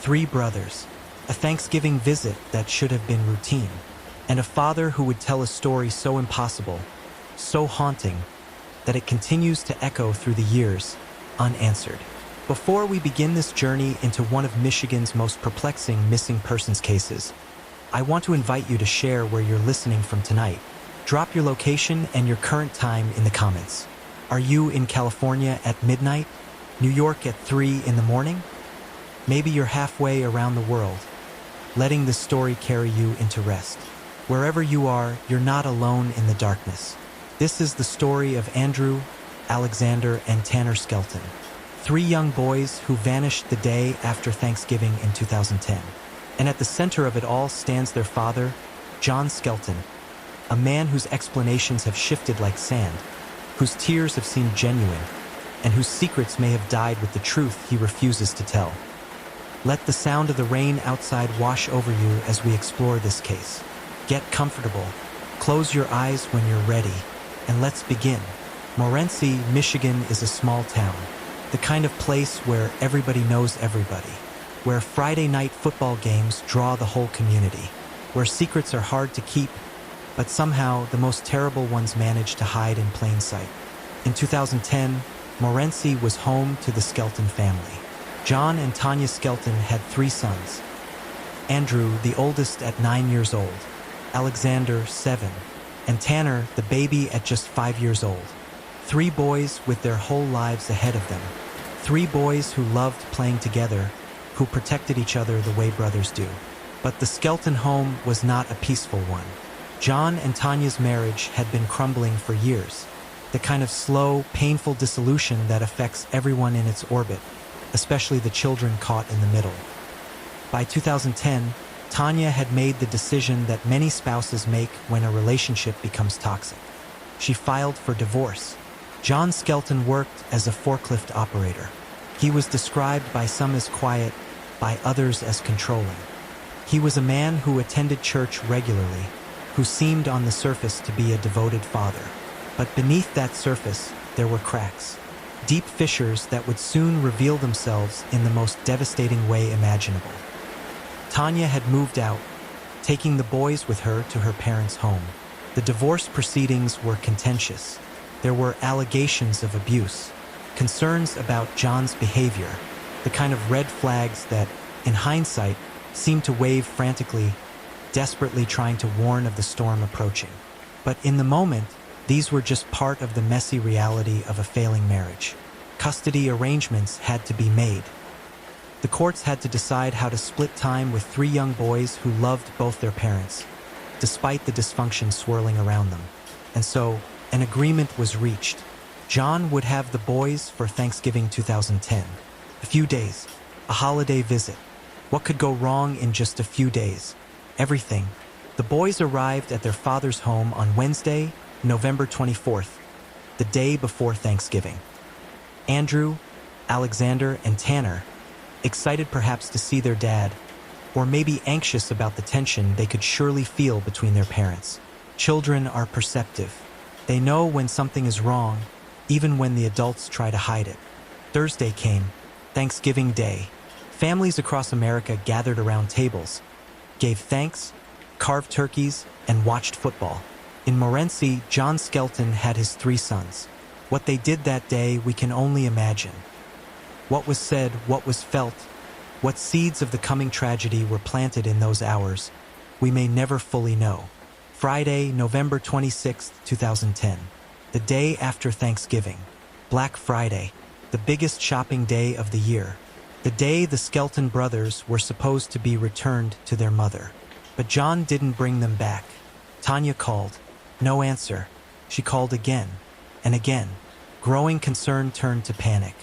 Three brothers, a Thanksgiving visit that should have been routine, and a father who would tell a story so impossible, so haunting, that it continues to echo through the years, unanswered. Before we begin this journey into one of Michigan's most perplexing missing persons cases, I want to invite you to share where you're listening from tonight. Drop your location and your current time in the comments. Are you in California at midnight? New York at 3 in the morning? Maybe you're halfway around the world, letting this story carry you into rest. Wherever you are, you're not alone in the darkness. This is the story of Andrew, Alexander, and Tanner Skelton, three young boys who vanished the day after Thanksgiving in 2010. And at the center of it all stands their father, John Skelton, a man whose explanations have shifted like sand, whose tears have seemed genuine, and whose secrets may have died with the truth he refuses to tell. Let the sound of the rain outside wash over you as we explore this case. Get comfortable, close your eyes when you're ready, and let's begin. Morenci, Michigan is a small town, the kind of place where everybody knows everybody, where Friday night football games draw the whole community, where secrets are hard to keep, but somehow the most terrible ones manage to hide in plain sight. In 2010, Morenci was home to the Skelton family. John and Tanya Skelton had three sons. Andrew, the oldest at 9 years old, Alexander, 7, and Tanner, the baby at just 5 years old. Three boys with their whole lives ahead of them. Three boys who loved playing together, who protected each other the way brothers do. But the Skelton home was not a peaceful one. John and Tanya's marriage had been crumbling for years, the kind of slow, painful dissolution that affects everyone in its orbit, especially the children caught in the middle. By 2010, Tanya had made the decision that many spouses make when a relationship becomes toxic. She filed for divorce. John Skelton worked as a forklift operator. He was described by some as quiet, by others as controlling. He was a man who attended church regularly, who seemed on the surface to be a devoted father. But beneath that surface, there were cracks, deep fissures that would soon reveal themselves in the most devastating way imaginable. Tanya had moved out, taking the boys with her to her parents' home. The divorce proceedings were contentious. There were allegations of abuse, concerns about John's behavior, the kind of red flags that, in hindsight, seemed to wave frantically, desperately trying to warn of the storm approaching. But in the moment, these were just part of the messy reality of a failing marriage. Custody arrangements had to be made. The courts had to decide how to split time with three young boys who loved both their parents, despite the dysfunction swirling around them. And so, an agreement was reached. John would have the boys for Thanksgiving 2010. A few days, a holiday visit. What could go wrong in just a few days? Everything. The boys arrived at their father's home on Wednesday, November 24th, the day before Thanksgiving. Andrew, Alexander, and Tanner, excited perhaps to see their dad, or maybe anxious about the tension they could surely feel between their parents. Children are perceptive. They know when something is wrong, even when the adults try to hide it. Thursday came, Thanksgiving Day. Families across America gathered around tables, gave thanks, carved turkeys, and watched football. In Morenci, John Skelton had his three sons. What they did that day, we can only imagine. What was said, what was felt, what seeds of the coming tragedy were planted in those hours, we may never fully know. Friday, November 26, 2010, the day after Thanksgiving, Black Friday, the biggest shopping day of the year, the day the Skelton brothers were supposed to be returned to their mother. But John didn't bring them back. Tanya called. No answer. She called again and again. Growing concern turned to panic.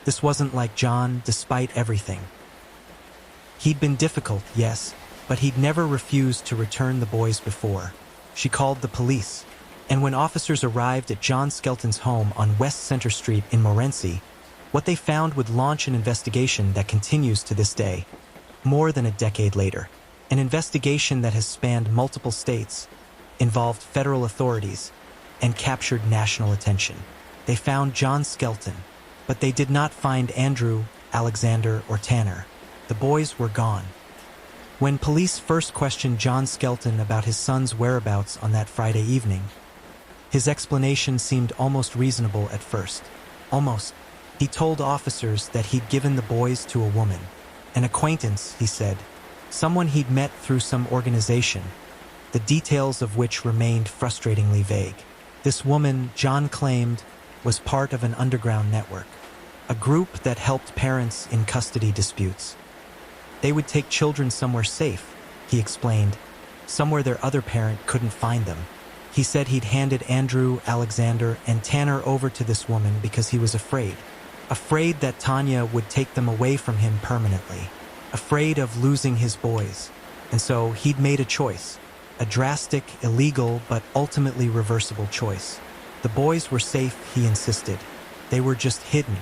This wasn't like John, despite everything. He'd been difficult, yes, but he'd never refused to return the boys before. She called the police, and when officers arrived at John Skelton's home on West Center Street in Morenci, what they found would launch an investigation that continues to this day, more than a decade later. An investigation that has spanned multiple states, involved federal authorities, and captured national attention. They found John Skelton, but they did not find Andrew, Alexander, or Tanner. The boys were gone. When police first questioned John Skelton about his son's whereabouts on that Friday evening, his explanation seemed almost reasonable at first. Almost. He told officers that he'd given the boys to a woman. An acquaintance, he said. Someone he'd met through some organization, the details of which remained frustratingly vague. This woman, John claimed, was part of an underground network, a group that helped parents in custody disputes. They would take children somewhere safe, he explained, somewhere their other parent couldn't find them. He said he'd handed Andrew, Alexander, and Tanner over to this woman because he was afraid that Tanya would take them away from him permanently, afraid of losing his boys. And so he'd made a choice, a drastic, illegal, but ultimately reversible choice. The boys were safe, he insisted. They were just hidden.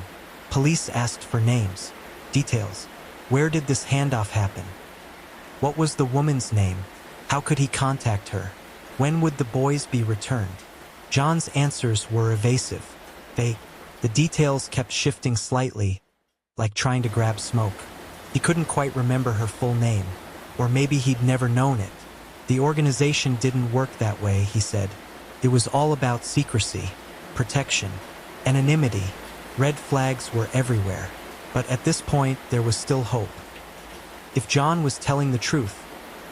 Police asked for names, details. Where did this handoff happen? What was the woman's name? How could he contact her? When would the boys be returned? John's answers were evasive. The details kept shifting slightly, like trying to grab smoke. He couldn't quite remember her full name, or maybe he'd never known it. The organization didn't work that way, he said. It was all about secrecy, protection, anonymity. Red flags were everywhere. But at this point, there was still hope. If John was telling the truth,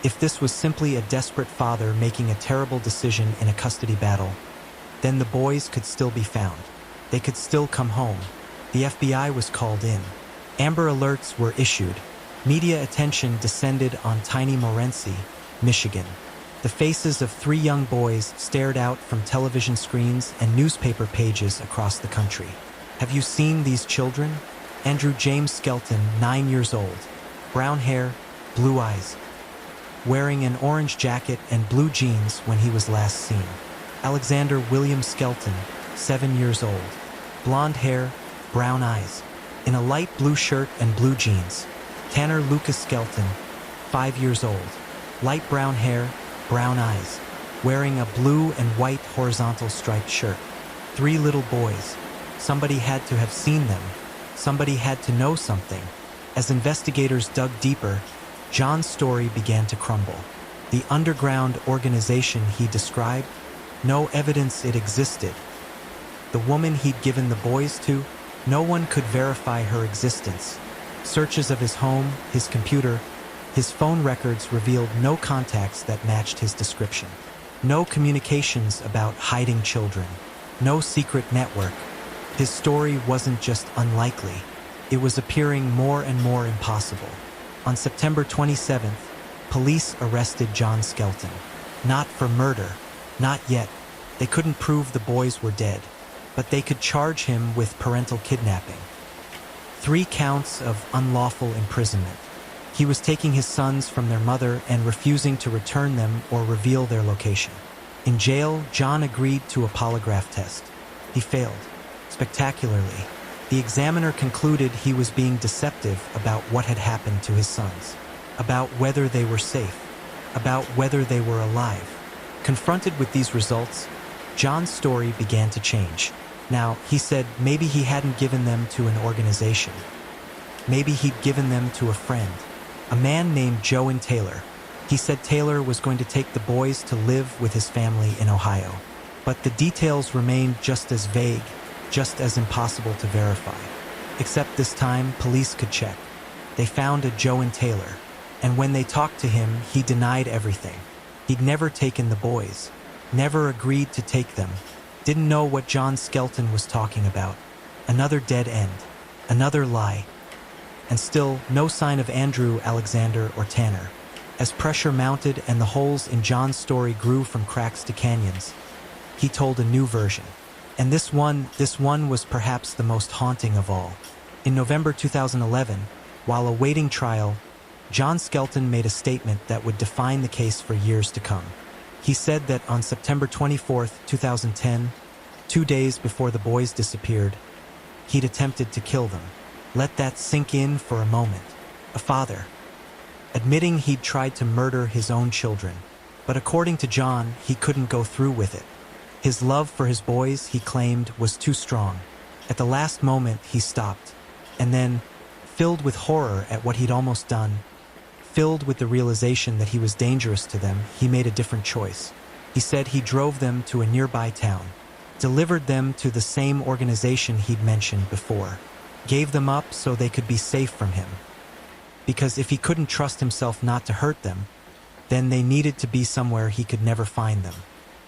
if this was simply a desperate father making a terrible decision in a custody battle, then the boys could still be found. They could still come home. The FBI was called in. Amber alerts were issued. Media attention descended on tiny Morenci, Michigan. The faces of 3 young boys stared out from television screens and newspaper pages across the country. Have you seen these children? Andrew James Skelton, 9 years old. Brown hair, blue eyes. Wearing an orange jacket and blue jeans when he was last seen. Alexander William Skelton, 7 years old. Blonde hair, brown eyes. In a light blue shirt and blue jeans. Tanner Lucas Skelton, 5 years old. Light brown hair, brown eyes. Wearing a blue and white horizontal striped shirt. 3 little boys. Somebody had to have seen them. Somebody had to know something. As investigators dug deeper, John's story began to crumble. The underground organization he described, no evidence it existed. The woman he'd given the boys to, no one could verify her existence. Searches of his home, his computer, his phone records revealed no contacts that matched his description. No communications about hiding children. No secret network. His story wasn't just unlikely. It was appearing more and more impossible. On September 27th, police arrested John Skelton. Not for murder. Not yet. They couldn't prove the boys were dead. But they could charge him with parental kidnapping. 3 counts of unlawful imprisonment. He was taking his sons from their mother and refusing to return them or reveal their location. In jail, John agreed to a polygraph test. He failed. Spectacularly. The examiner concluded he was being deceptive about what had happened to his sons, about whether they were safe, about whether they were alive. Confronted with these results, John's story began to change. Now, he said maybe he hadn't given them to an organization. Maybe he'd given them to a friend, a man named Joe and Taylor. He said Taylor was going to take the boys to live with his family in Ohio. But the details remained just as vague, just as impossible to verify. Except this time, police could check. They found a Joe and Taylor, and when they talked to him, he denied everything. He'd never taken the boys, never agreed to take them, didn't know what John Skelton was talking about. Another dead end, another lie. And still, no sign of Andrew, Alexander, or Tanner. As pressure mounted and the holes in John's story grew from cracks to canyons, he told a new version. And this one was perhaps the most haunting of all. In November 2011, while awaiting trial, John Skelton made a statement that would define the case for years to come. He said that on September 24, 2010, 2 days before the boys disappeared, he'd attempted to kill them. Let that sink in for a moment. A father, admitting he'd tried to murder his own children. But according to John, he couldn't go through with it. His love for his boys, he claimed, was too strong. At the last moment, he stopped. And then, Filled with horror at what he'd almost done, filled with the realization that he was dangerous to them, he made a different choice. He said he drove them to a nearby town, delivered them to the same organization he'd mentioned before, gave them up so they could be safe from him. Because if he couldn't trust himself not to hurt them, then they needed to be somewhere he could never find them.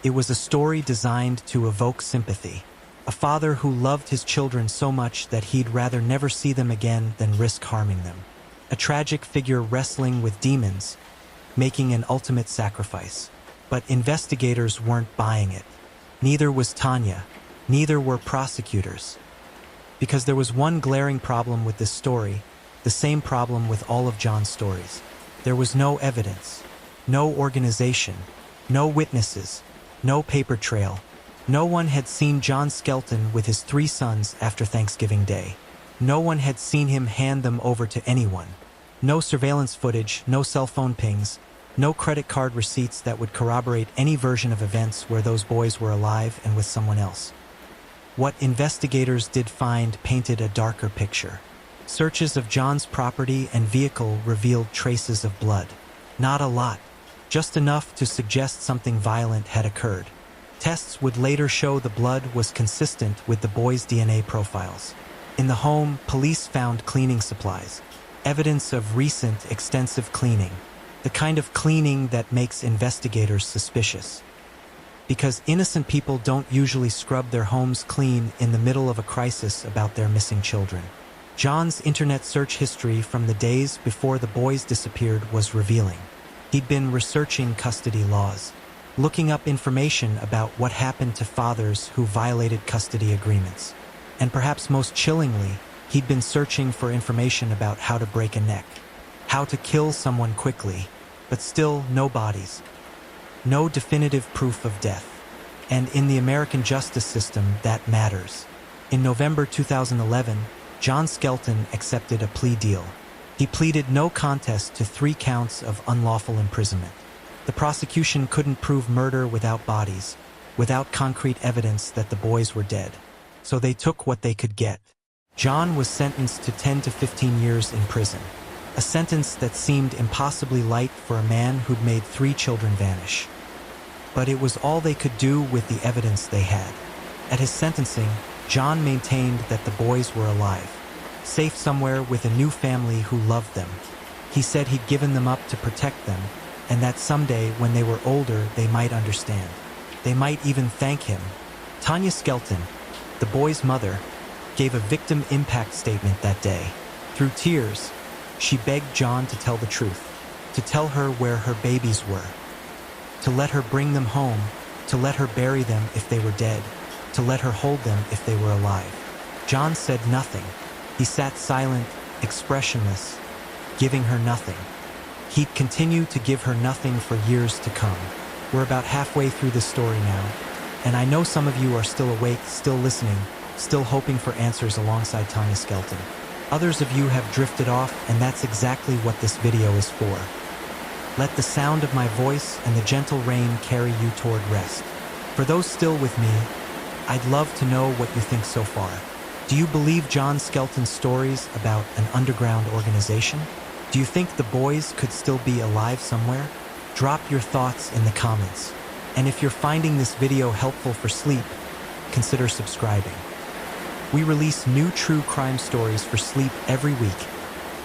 It was a story designed to evoke sympathy. A father who loved his children so much that he'd rather never see them again than risk harming them. A tragic figure wrestling with demons, making an ultimate sacrifice. But investigators weren't buying it. Neither was Tanya. Neither were prosecutors. Because there was one glaring problem with this story, the same problem with all of John's stories. There was no evidence, no organization, no witnesses, no paper trail. No one had seen John Skelton with his 3 sons after Thanksgiving Day. No one had seen him hand them over to anyone. No surveillance footage, no cell phone pings, no credit card receipts that would corroborate any version of events where those boys were alive and with someone else. What investigators did find painted a darker picture. Searches of John's property and vehicle revealed traces of blood. Not a lot, just enough to suggest something violent had occurred. Tests would later show the blood was consistent with the boys' DNA profiles. In the home, police found cleaning supplies, evidence of recent extensive cleaning, the kind of cleaning that makes investigators suspicious. Because innocent people don't usually scrub their homes clean in the middle of a crisis about their missing children. John's internet search history from the days before the boys disappeared was revealing. He'd been researching custody laws, looking up information about what happened to fathers who violated custody agreements. And perhaps most chillingly, he'd been searching for information about how to break a neck, how to kill someone quickly, but still no bodies, no definitive proof of death. And in the American justice system, that matters. In November 2011, John Skelton accepted a plea deal. He pleaded no contest to 3 counts of unlawful imprisonment. The prosecution couldn't prove murder without bodies, without concrete evidence that the boys were dead. So they took what they could get. John was sentenced to 10 to 15 years in prison, a sentence that seemed impossibly light for a man who'd made 3 children vanish. But it was all they could do with the evidence they had. At his sentencing, John maintained that the boys were alive, safe somewhere with a new family who loved them. He said he'd given them up to protect them, and that someday, when they were older, they might understand. They might even thank him. Tanya Skelton, the boy's mother, gave a victim impact statement that day. Through tears, she begged John to tell the truth, to tell her where her babies were, to let her bring them home, to let her bury them if they were dead, to let her hold them if they were alive. John said nothing. He sat silent, expressionless, giving her nothing. He'd continue to give her nothing for years to come. We're about halfway through this story now, and I know some of you are still awake, still listening, still hoping for answers alongside Tanya Skelton. Others of you have drifted off, and that's exactly what this video is for. Let the sound of my voice and the gentle rain carry you toward rest. For those still with me, I'd love to know what you think so far. Do you believe John Skelton's stories about an underground organization? Do you think the boys could still be alive somewhere? Drop your thoughts in the comments. And if you're finding this video helpful for sleep, consider subscribing. We release new true crime stories for sleep every week,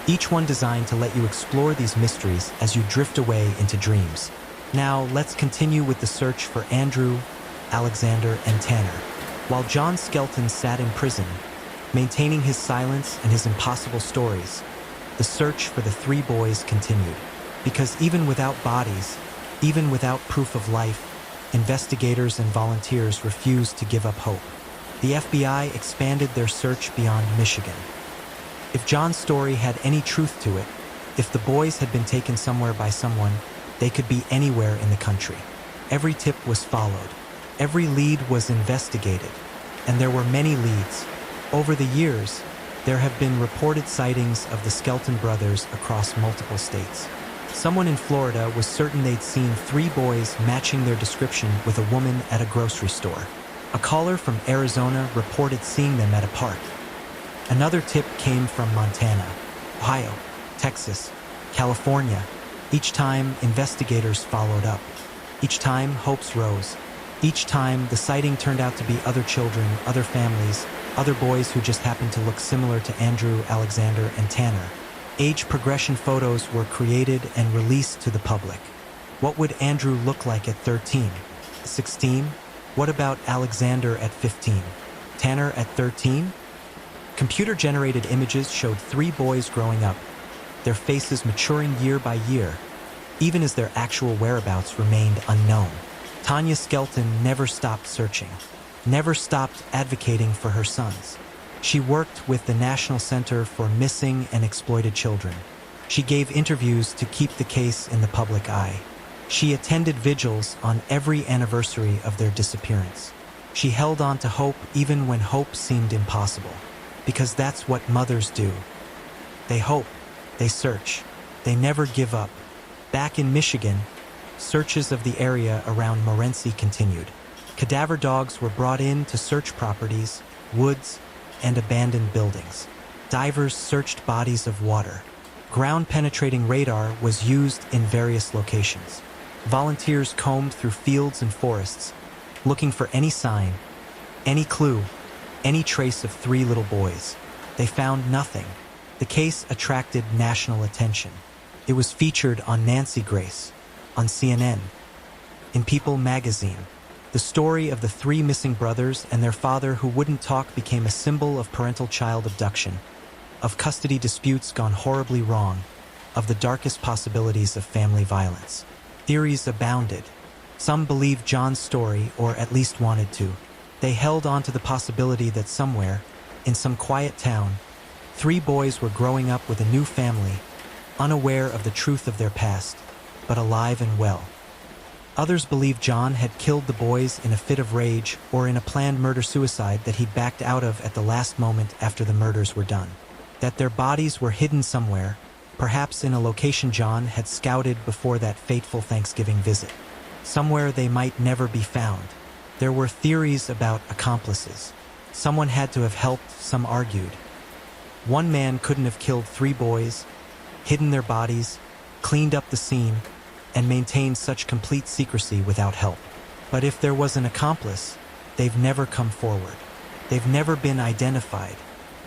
each one designed to let you explore these mysteries as you drift away into dreams. Now, let's continue with the search for Andrew, Alexander, and Tanner. While John Skelton sat in prison, maintaining his silence and his impossible stories, the search for the 3 boys continued. Because even without bodies, even without proof of life, investigators and volunteers refused to give up hope. The FBI expanded their search beyond Michigan. If John's story had any truth to it, if the boys had been taken somewhere by someone, they could be anywhere in the country. Every tip was followed. Every lead was investigated. And there were many leads. Over the years, there have been reported sightings of the Skelton brothers across multiple states. Someone in Florida was certain they'd seen 3 boys matching their description with a woman at a grocery store. A caller from Arizona reported seeing them at a park. Another tip came from Montana. Ohio, Texas, California. Each time, investigators followed up. Each time, hopes rose. Each time, the sighting turned out to be other children, other families, other boys who just happened to look similar to Andrew, Alexander, and Tanner. Age progression photos were created and released to the public. What would Andrew look like at 13? 16? What about Alexander at 15? Tanner at 13? Computer-generated images showed 3 boys growing up, their faces maturing year by year, even as their actual whereabouts remained unknown. Tanya Skelton never stopped searching, never stopped advocating for her sons. She worked with the National Center for Missing and Exploited Children. She gave interviews to keep the case in the public eye. She attended vigils on every anniversary of their disappearance. She held on to hope even when hope seemed impossible, because that's what mothers do. They hope, they search, they never give up. Back in Michigan, searches of the area around Morenci continued. Cadaver dogs were brought in to search properties, woods, and abandoned buildings. Divers searched bodies of water. Ground-penetrating radar was used in various locations. Volunteers combed through fields and forests, looking for any sign, any clue, any trace of 3 little boys. They found nothing. The case attracted national attention. It was featured on Nancy Grace, on CNN, in People magazine. The story of the 3 missing brothers and their father who wouldn't talk became a symbol of parental child abduction, of custody disputes gone horribly wrong, of the darkest possibilities of family violence. Theories abounded. Some believed John's story, or at least wanted to. They held on to the possibility that somewhere, in some quiet town, 3 boys were growing up with a new family, unaware of the truth of their past, but alive and well. Others believed John had killed the boys in a fit of rage or in a planned murder-suicide that he'd backed out of at the last moment after the murders were done. That their bodies were hidden somewhere, perhaps in a location John had scouted before that fateful Thanksgiving visit. Somewhere they might never be found. There were theories about accomplices. Someone had to have helped, some argued. One man couldn't have killed 3 boys, hidden their bodies, cleaned up the scene, and maintained such complete secrecy without help. But if there was an accomplice, they've never come forward. They've never been identified.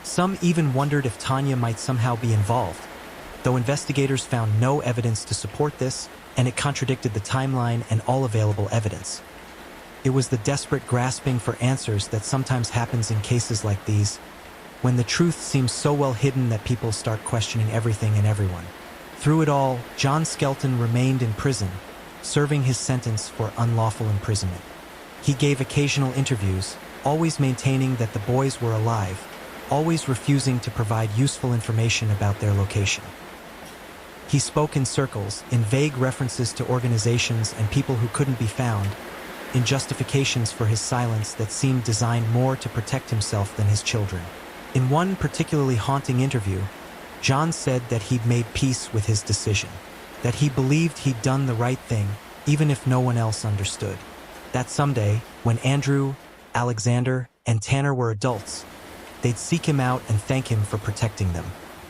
Some even wondered if Tanya might somehow be involved, though investigators found no evidence to support this, and it contradicted the timeline and all available evidence. It was the desperate grasping for answers that sometimes happens in cases like these, when the truth seems so well hidden that people start questioning everything and everyone. Through it all, John Skelton remained in prison, serving his sentence for unlawful imprisonment. He gave occasional interviews, always maintaining that the boys were alive, always refusing to provide useful information about their location. He spoke in circles, in vague references to organizations and people who couldn't be found, in justifications for his silence that seemed designed more to protect himself than his children. In one particularly haunting interview, John said that he'd made peace with his decision, that he believed he'd done the right thing, even if no one else understood. That someday, when Andrew, Alexander, and Tanner were adults, they'd seek him out and thank him for protecting them.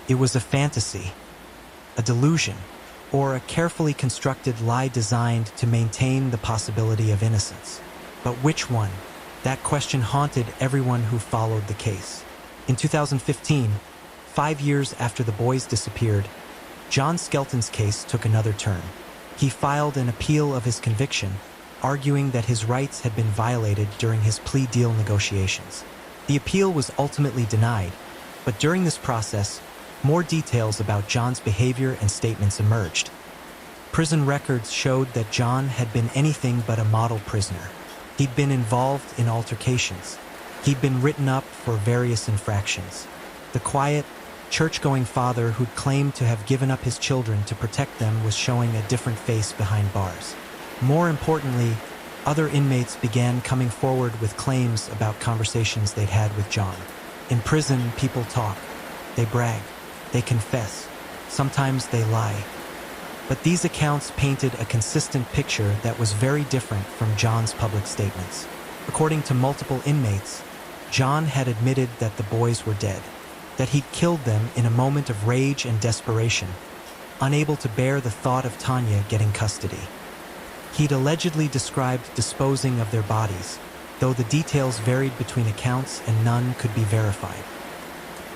It was a fantasy, a delusion, or a carefully constructed lie designed to maintain the possibility of innocence. But which one? That question haunted everyone who followed the case. In 2015, 5 years after the boys disappeared, John Skelton's case took another turn. He filed an appeal of his conviction, arguing that his rights had been violated during his plea deal negotiations. The appeal was ultimately denied, but during this process, more details about John's behavior and statements emerged. Prison records showed that John had been anything but a model prisoner. He'd been involved in altercations. He'd been written up for various infractions. The quiet, church-going father who'd claimed to have given up his children to protect them was showing a different face behind bars. More importantly, other inmates began coming forward with claims about conversations they'd had with John. In prison, people talk. They brag. They confess. Sometimes they lie. But these accounts painted a consistent picture that was very different from John's public statements. According to multiple inmates, John had admitted that the boys were dead. that he'd killed them in a moment of rage and desperation, unable to bear the thought of Tanya getting custody. He'd allegedly described disposing of their bodies, though the details varied between accounts and none could be verified.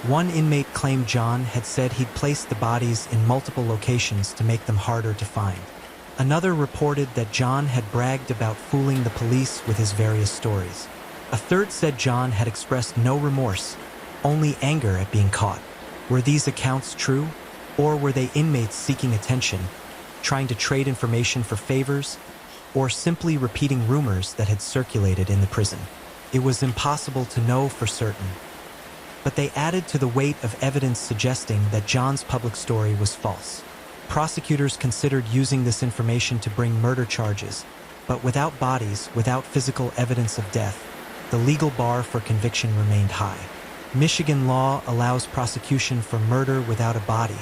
One inmate claimed John had said he'd placed the bodies in multiple locations to make them harder to find. Another reported that John had bragged about fooling the police with his various stories. A third said John had expressed no remorse, only anger at being caught. Were these accounts true? Or were they inmates seeking attention, trying to trade information for favors, or simply repeating rumors that had circulated in the prison? It was impossible to know for certain. But they added to the weight of evidence suggesting that John's public story was false. Prosecutors considered using this information to bring murder charges, but without bodies, without physical evidence of death, the legal bar for conviction remained high. Michigan law allows prosecution for murder without a body,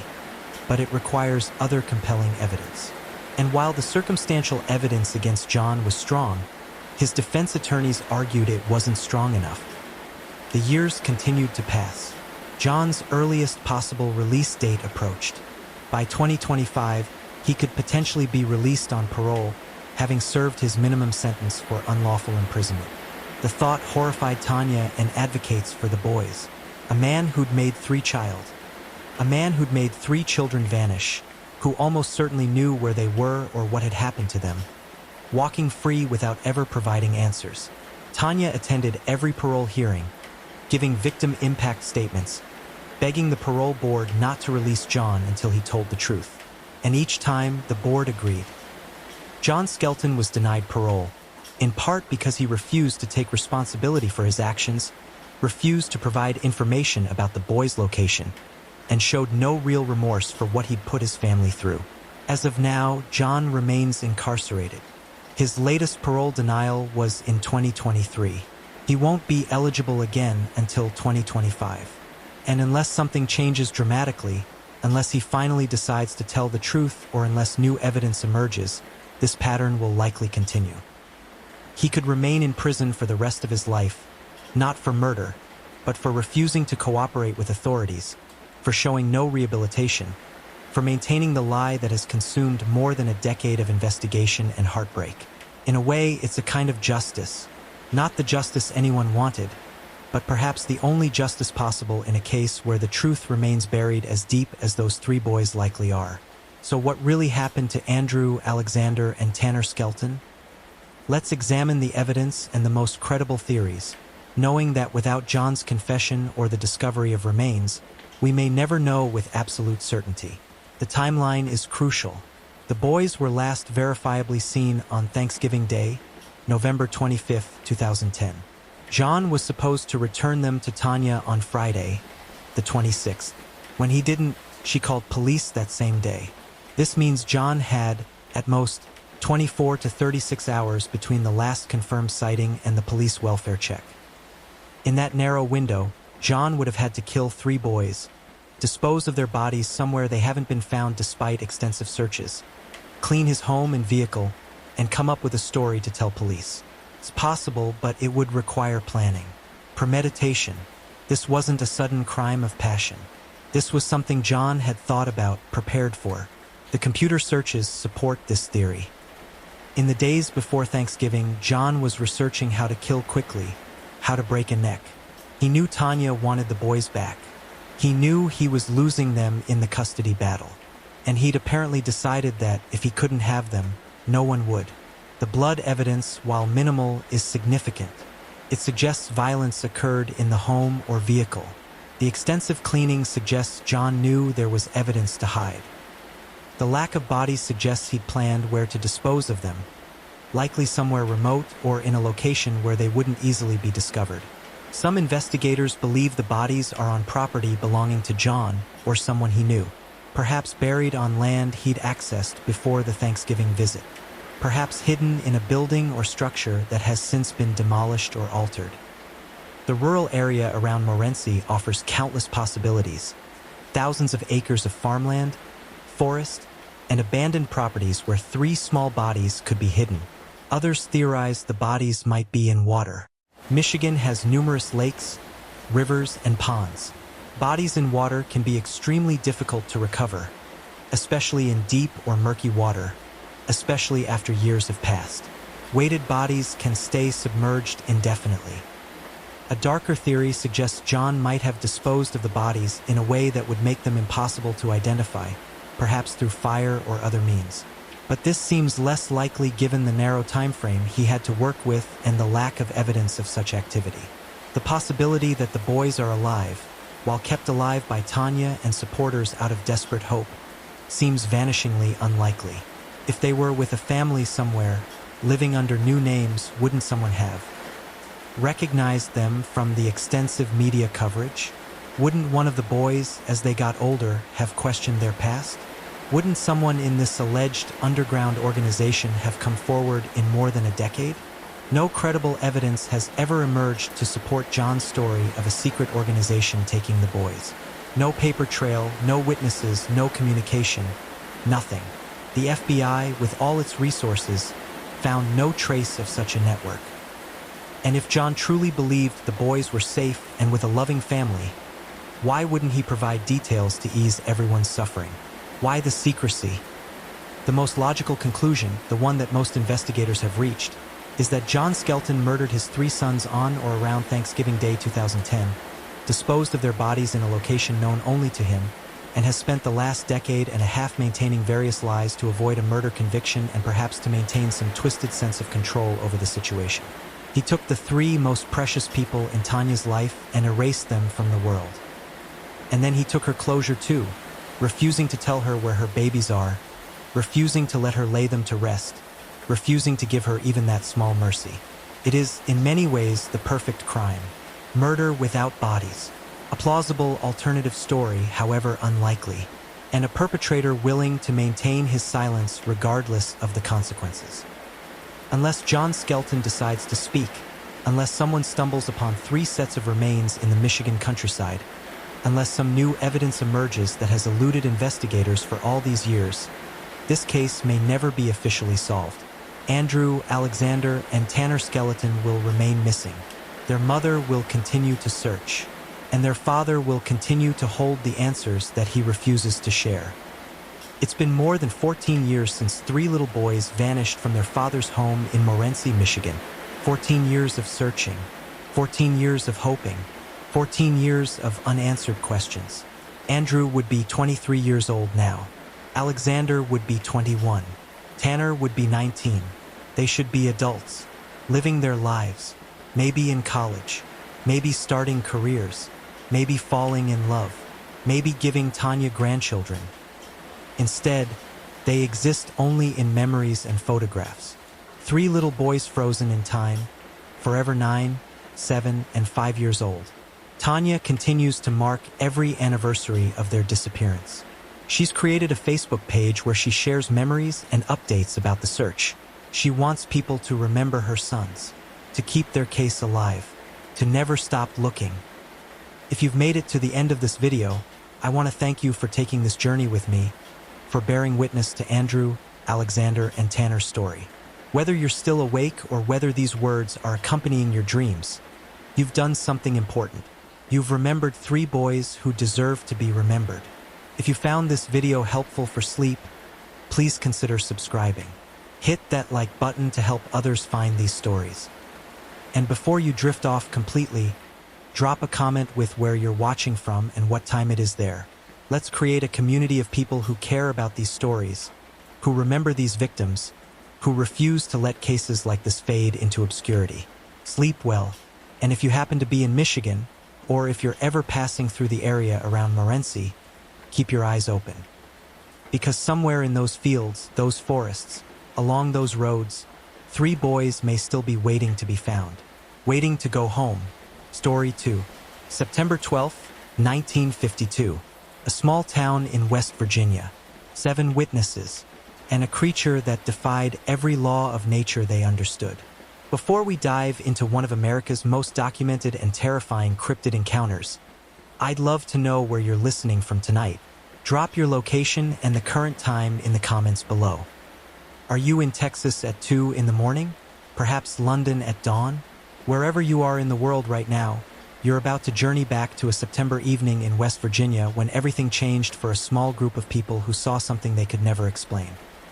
but it requires other compelling evidence. And while the circumstantial evidence against John was strong, his defense attorneys argued it wasn't strong enough. The years continued to pass. John's earliest possible release date approached. By 2025, he could potentially be released on parole, having served his minimum sentence for unlawful imprisonment. The thought horrified Tanya and advocates for the boys. A man who'd made three children vanish, who almost certainly knew where they were or what had happened to them, walking free without ever providing answers. Tanya attended every parole hearing, giving victim impact statements, begging the parole board not to release John until he told the truth. And each time, the board agreed. John Skelton was denied parole, in part because he refused to take responsibility for his actions, refused to provide information about the boys' location, and showed no real remorse for what he'd put his family through. As of now, John remains incarcerated. His latest parole denial was in 2023. He won't be eligible again until 2025. And unless something changes dramatically, unless he finally decides to tell the truth or unless new evidence emerges, this pattern will likely continue. He could remain in prison for the rest of his life, not for murder, but for refusing to cooperate with authorities, for showing no rehabilitation, for maintaining the lie that has consumed more than a decade of investigation and heartbreak. In a way, it's a kind of justice, not the justice anyone wanted, but perhaps the only justice possible in a case where the truth remains buried as deep as those three boys likely are. So what really happened to Andrew, Alexander, and Tanner Skelton? Let's examine the evidence and the most credible theories, knowing that without John's confession or the discovery of remains, we may never know with absolute certainty. The timeline is crucial. The boys were last verifiably seen on Thanksgiving Day, November 25, 2010. John was supposed to return them to Tanya on Friday, the 26th. When he didn't, she called police that same day. This means John had, at most, 24 to 36 hours between the last confirmed sighting and the police welfare check. In that narrow window, John would have had to kill three boys, dispose of their bodies somewhere they haven't been found despite extensive searches, clean his home and vehicle, and come up with a story to tell police. It's possible, but it would require planning, premeditation. This wasn't a sudden crime of passion. This was something John had thought about, prepared for. The computer searches support this theory. In the days before Thanksgiving, John was researching how to kill quickly, how to break a neck. He knew Tanya wanted the boys back. He knew he was losing them in the custody battle. And he'd apparently decided that if he couldn't have them, no one would. The blood evidence, while minimal, is significant. It suggests violence occurred in the home or vehicle. The extensive cleaning suggests John knew there was evidence to hide. The lack of bodies suggests he'd planned where to dispose of them, likely somewhere remote or in a location where they wouldn't easily be discovered. Some investigators believe the bodies are on property belonging to John or someone he knew, perhaps buried on land he'd accessed before the Thanksgiving visit, perhaps hidden in a building or structure that has since been demolished or altered. The rural area around Morenci offers countless possibilities: thousands of acres of farmland, forest, and abandoned properties where three small bodies could be hidden. Others theorize the bodies might be in water. Michigan has numerous lakes, rivers, and ponds. Bodies in water can be extremely difficult to recover, especially in deep or murky water, especially after years have passed. Weighted bodies can stay submerged indefinitely. A darker theory suggests John might have disposed of the bodies in a way that would make them impossible to identify, perhaps through fire or other means. But this seems less likely given the narrow time frame he had to work with and the lack of evidence of such activity. The possibility that the boys are alive, while kept alive by Tanya and supporters out of desperate hope, seems vanishingly unlikely. If they were with a family somewhere, living under new names, wouldn't someone have recognized them from the extensive media coverage? Wouldn't one of the boys, as they got older, have questioned their past? Wouldn't someone in this alleged underground organization have come forward in more than a decade? No credible evidence has ever emerged to support John's story of a secret organization taking the boys. No paper trail, no witnesses, no communication, nothing. The FBI, with all its resources, found no trace of such a network. And if John truly believed the boys were safe and with a loving family, why wouldn't he provide details to ease everyone's suffering? Why the secrecy? The most logical conclusion, the one that most investigators have reached, is that John Skelton murdered his 3 sons on or around Thanksgiving Day 2010, disposed of their bodies in a location known only to him, and has spent the last decade and a half maintaining various lies to avoid a murder conviction and perhaps to maintain some twisted sense of control over the situation. He took the 3 most precious people in Tanya's life and erased them from the world. And then he took her closure too, refusing to tell her where her babies are, refusing to let her lay them to rest, refusing to give her even that small mercy. It is, in many ways, the perfect crime. Murder without bodies. A plausible alternative story, however unlikely, and a perpetrator willing to maintain his silence regardless of the consequences. Unless John Skelton decides to speak, unless someone stumbles upon 3 sets of remains in the Michigan countryside, unless some new evidence emerges that has eluded investigators for all these years, this case may never be officially solved. Andrew, Alexander, and Tanner Skelton will remain missing. Their mother will continue to search, and their father will continue to hold the answers that he refuses to share. It's been more than 14 years since 3 little boys vanished from their father's home in Morenci, Michigan. 14 years of searching, 14 years of hoping, 14 years of unanswered questions. Andrew would be 23 years old now. Alexander would be 21. Tanner would be 19. They should be adults, living their lives, maybe in college, maybe starting careers, maybe falling in love, maybe giving Tanya grandchildren. Instead, they exist only in memories and photographs. 3 little boys frozen in time, forever 9, 7, and 5 years old. Tanya continues to mark every anniversary of their disappearance. She's created a Facebook page where she shares memories and updates about the search. She wants people to remember her sons, to keep their case alive, to never stop looking. If you've made it to the end of this video, I want to thank you for taking this journey with me, for bearing witness to Andrew, Alexander, and Tanner's story. Whether you're still awake or whether these words are accompanying your dreams, you've done something important. You've remembered 3 boys who deserve to be remembered. If you found this video helpful for sleep, please consider subscribing. Hit that like button to help others find these stories. And before you drift off completely, drop a comment with where you're watching from and what time it is there. Let's create a community of people who care about these stories, who remember these victims, who refuse to let cases like this fade into obscurity. Sleep well, and if you happen to be in Michigan, or if you're ever passing through the area around Morenci, keep your eyes open. Because somewhere in those fields, those forests, along those roads, 3 boys may still be waiting to be found. Waiting to go home. Story 2. September 12th, 1952. A small town in West Virginia. 7 witnesses, and a creature that defied every law of nature they understood. Before we dive into one of America's most documented and terrifying cryptid encounters, I'd love to know where you're listening from tonight. Drop your location and the current time in the comments below. Are you in Texas at 2 in the morning? Perhaps London at dawn? Wherever you are in the world right now, You're about to journey back to a September evening in West Virginia when everything changed for a small group of people who saw something they could never explain.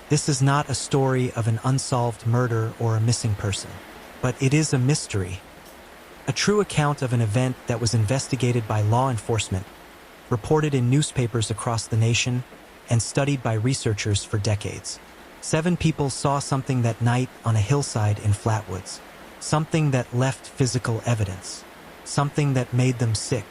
This is not a story of an unsolved murder or a missing person, but it is a mystery. A true account of an event that was investigated by law enforcement, reported in newspapers across the nation, and studied by researchers for decades. 7 people saw something that night on a hillside in Flatwoods. Something that left physical evidence. Something that made them sick.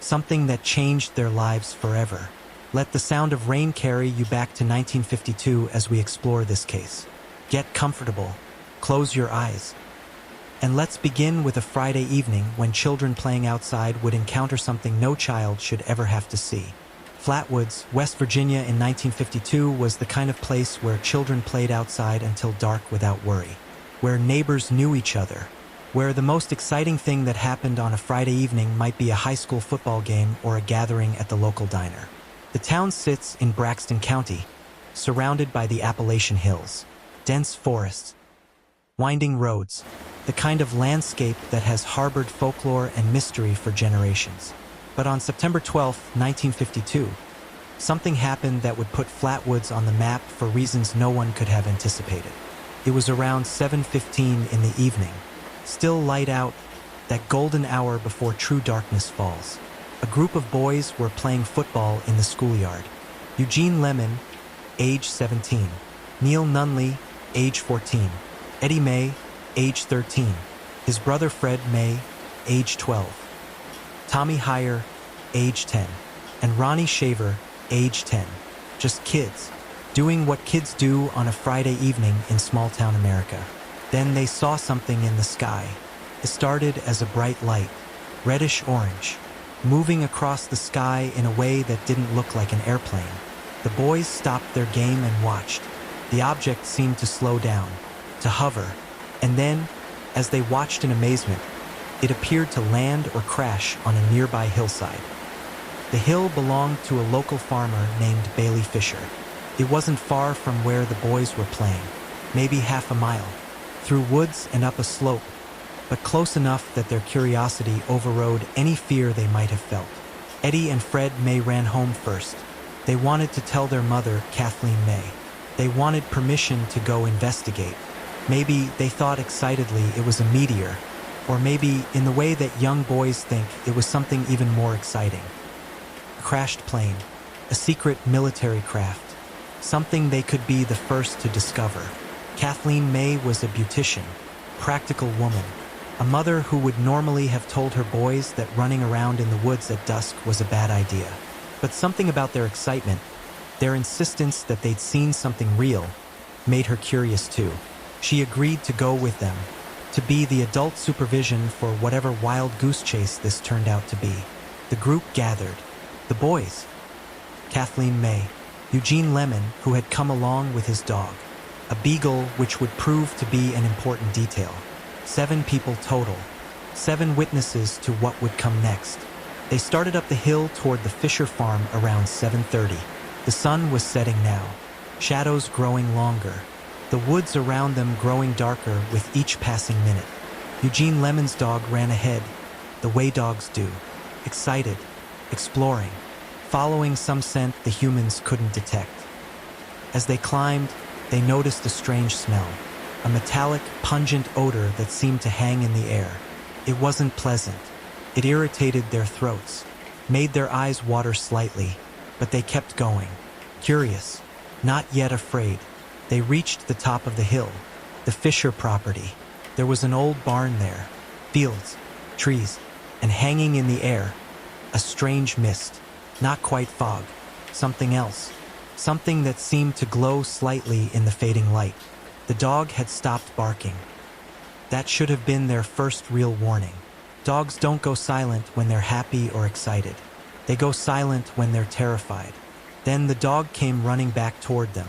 Something that changed their lives forever. Let the sound of rain carry you back to 1952 as we explore this case. Get comfortable. Close your eyes. And let's begin with a Friday evening when children playing outside would encounter something no child should ever have to see. Flatwoods, West Virginia in 1952 was the kind of place where children played outside until dark without worry, where neighbors knew each other, where the most exciting thing that happened on a Friday evening might be a high school football game or a gathering at the local diner. The town sits in Braxton County, surrounded by the Appalachian Hills, dense forests, winding roads, the kind of landscape that has harbored folklore and mystery for generations. But on September 12, 1952, something happened that would put Flatwoods on the map for reasons no one could have anticipated. It was around 7:15 in the evening, still light out, that golden hour before true darkness falls. A group of boys were playing football in the schoolyard. Eugene Lemon, age 17, Neil Nunley, age 14, Eddie May, age 13, his brother Fred May, age 12, Tommy Heyer, age 10, and Ronnie Shaver, age 10. Just kids, doing what kids do on a Friday evening in small-town America. Then they saw something in the sky. It started as a bright light, reddish-orange, moving across the sky in a way that didn't look like an airplane. The boys stopped their game and watched. The object seemed to slow down, to hover, and then, as they watched in amazement, it appeared to land or crash on a nearby hillside. The hill belonged to a local farmer named Bailey Fisher. It wasn't far from where the boys were playing, maybe half a mile, through woods and up a slope, but close enough that their curiosity overrode any fear they might have felt. Eddie and Fred May ran home first. They wanted to tell their mother, Kathleen May. They wanted permission to go investigate. Maybe they thought excitedly it was a meteor, or maybe, in the way that young boys think, it was something even more exciting. A crashed plane, a secret military craft, something they could be the first to discover. Kathleen May was a beautician, practical woman, a mother who would normally have told her boys that running around in the woods at dusk was a bad idea. But something about their excitement, their insistence that they'd seen something real, made her curious too. She agreed to go with them, to be the adult supervision for whatever wild goose chase this turned out to be. The group gathered. The boys. Kathleen May, Eugene Lemon, who had come along with his dog, a beagle which would prove to be an important detail. 7 people total. 7 witnesses to what would come next. They started up the hill toward the Fisher farm around 7:30. The sun was setting now, shadows growing longer, the woods around them growing darker with each passing minute. Eugene Lemon's dog ran ahead, the way dogs do, excited, exploring, following some scent the humans couldn't detect. As they climbed, they noticed a strange smell, a metallic, pungent odor that seemed to hang in the air. It wasn't pleasant. It irritated their throats, made their eyes water slightly, but they kept going, curious, not yet afraid. They reached the top of the hill, the Fisher property. There was an old barn there, fields, trees, and hanging in the air, a strange mist, not quite fog, something else, something that seemed to glow slightly in the fading light. The dog had stopped barking. That should have been their first real warning. Dogs don't go silent when they're happy or excited. They go silent when they're terrified. Then the dog came running back toward them,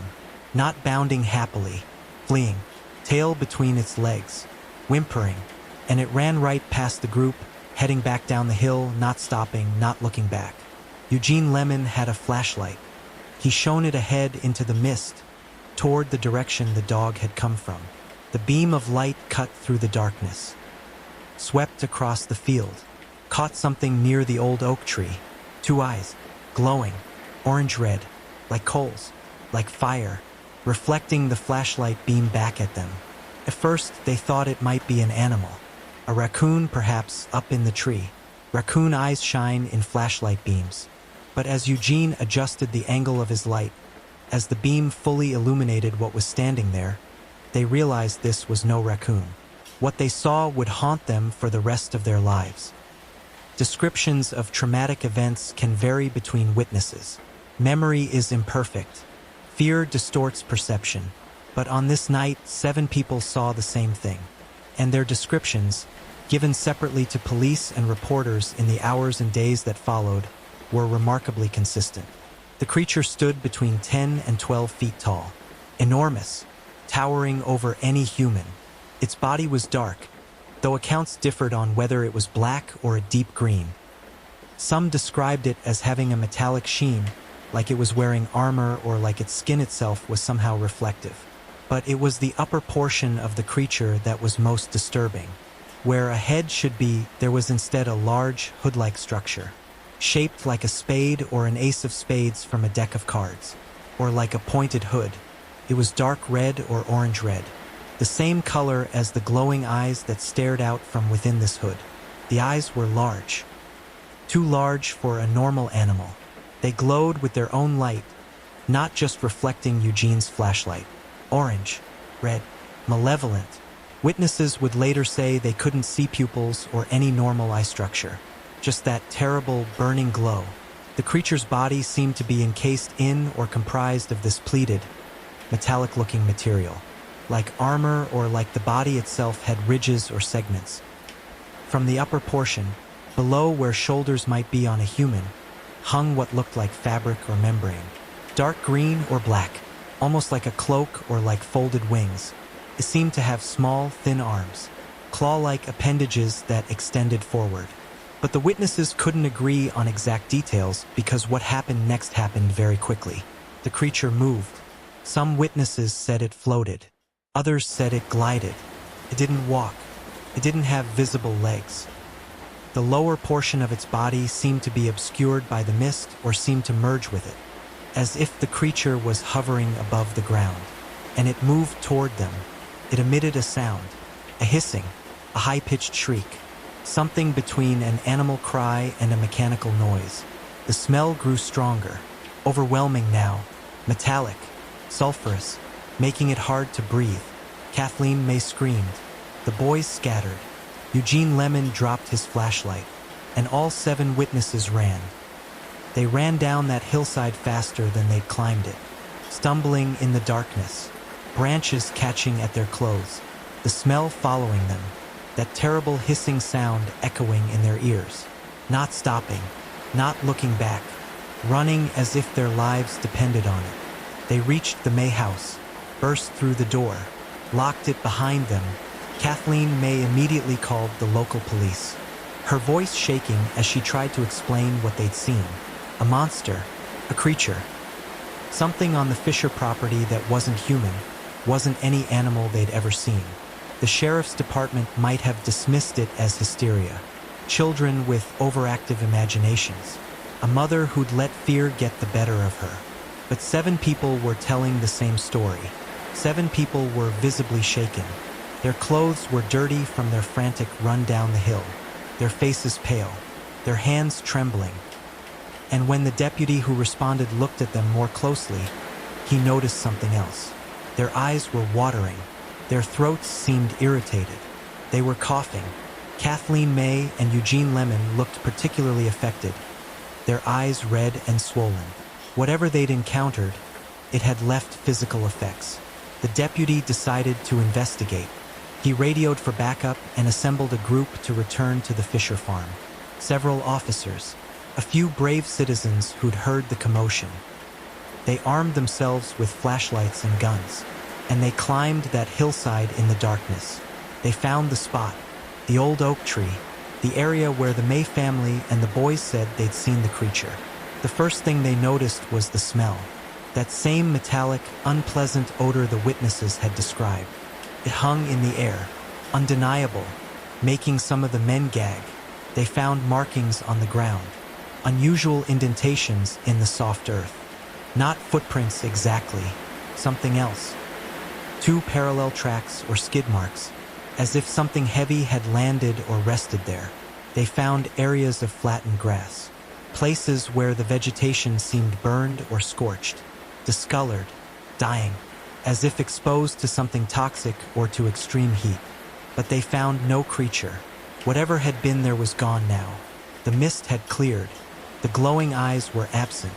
not bounding happily, fleeing, tail between its legs, whimpering, and it ran right past the group, heading back down the hill, not stopping, not looking back. Eugene Lemon had a flashlight. He shone it ahead into the mist, toward the direction the dog had come from. The beam of light cut through the darkness, swept across the field, caught something near the old oak tree. Two eyes, glowing, orange-red, like coals, like fire, reflecting the flashlight beam back at them. At first, they thought it might be an animal. A raccoon, perhaps, up in the tree. Raccoon eyes shine in flashlight beams. But as Eugene adjusted the angle of his light, as the beam fully illuminated what was standing there, they realized this was no raccoon. What they saw would haunt them for the rest of their lives. Descriptions of traumatic events can vary between witnesses. Memory is imperfect. Fear distorts perception. But on this night, 7 people saw the same thing. And their descriptions, given separately to police and reporters in the hours and days that followed, were remarkably consistent. The creature stood between 10 and 12 feet tall, enormous, towering over any human. Its body was dark, though accounts differed on whether it was black or a deep green. Some described it as having a metallic sheen, like it was wearing armor or like its skin itself was somehow reflective. But it was the upper portion of the creature that was most disturbing. Where a head should be, there was instead a large, hood-like structure, shaped like a spade or an ace of spades from a deck of cards, or like a pointed hood. It was dark red or orange-red, the same color as the glowing eyes that stared out from within this hood. The eyes were large, too large for a normal animal. They glowed with their own light, not just reflecting Eugene's flashlight. Orange, red, malevolent. Witnesses would later say they couldn't see pupils or any normal eye structure, just that terrible, burning glow. The creature's body seemed to be encased in or comprised of this pleated, metallic-looking material, like armor or like the body itself had ridges or segments. From the upper portion, below where shoulders might be on a human, hung what looked like fabric or membrane, dark green or black, almost like a cloak or like folded wings. It seemed to have small, thin arms, claw-like appendages that extended forward. But the witnesses couldn't agree on exact details because what happened next happened very quickly. The creature moved. Some witnesses said it floated. Others said it glided. It didn't walk. It didn't have visible legs. The lower portion of its body seemed to be obscured by the mist or seemed to merge with it, as if the creature was hovering above the ground. And it moved toward them. It emitted a sound, a hissing, a high-pitched shriek, something between an animal cry and a mechanical noise. The smell grew stronger, overwhelming now, metallic, sulfurous, making it hard to breathe. Kathleen May screamed. The boys scattered. Eugene Lemon dropped his flashlight, and all 7 witnesses ran. They ran down that hillside faster than they'd climbed it, stumbling in the darkness, branches catching at their clothes, the smell following them, that terrible hissing sound echoing in their ears, not stopping, not looking back, running as if their lives depended on it. They reached the May house, burst through the door, locked it behind them. Kathleen May immediately called the local police, her voice shaking as she tried to explain what they'd seen. A monster, a creature, something on the Fisher property that wasn't human, wasn't any animal they'd ever seen. The sheriff's department might have dismissed it as hysteria, children with overactive imaginations, a mother who'd let fear get the better of her. But 7 people were telling the same story. 7 people were visibly shaken. Their clothes were dirty from their frantic run down the hill, their faces pale, their hands trembling. And when the deputy who responded looked at them more closely, he noticed something else. Their eyes were watering. Their throats seemed irritated. They were coughing. Kathleen May and Eugene Lemon looked particularly affected, their eyes red and swollen. Whatever they'd encountered, it had left physical effects. The deputy decided to investigate. He radioed for backup and assembled a group to return to the Fisher farm. Several officers, a few brave citizens who'd heard the commotion. They armed themselves with flashlights and guns, and they climbed that hillside in the darkness. They found the spot, the old oak tree, the area where the May family and the boys said they'd seen the creature. The first thing they noticed was the smell, that same metallic, unpleasant odor the witnesses had described. It hung in the air, undeniable, making some of the men gag. They found markings on the ground, unusual indentations in the soft earth. Not footprints exactly, something else. 2 parallel tracks or skid marks, as if something heavy had landed or rested there. They found areas of flattened grass, places where the vegetation seemed burned or scorched, discolored, dying, as if exposed to something toxic or to extreme heat. But they found no creature. Whatever had been there was gone now. The mist had cleared. The glowing eyes were absent.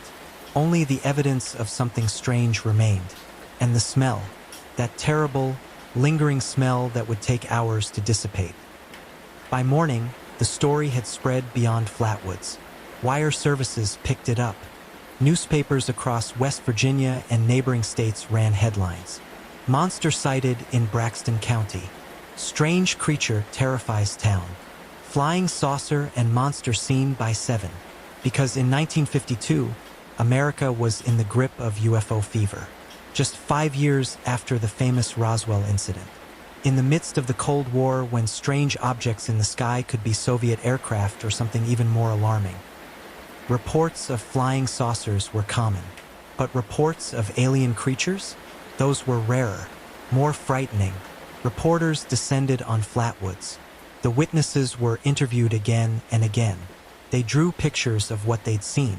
Only the evidence of something strange remained. And the smell, that terrible, lingering smell that would take hours to dissipate. By morning, the story had spread beyond Flatwoods. Wire services picked it up. Newspapers across West Virginia and neighboring states ran headlines. Monster sighted in Braxton County. Strange creature terrifies town. Flying saucer and monster seen by 7. Because in 1952, America was in the grip of UFO fever. Just 5 years after the famous Roswell incident. In the midst of the Cold War, when strange objects in the sky could be Soviet aircraft or something even more alarming. Reports of flying saucers were common, but reports of alien creatures? Those were rarer, more frightening. Reporters descended on Flatwoods. The witnesses were interviewed again and again. They drew pictures of what they'd seen.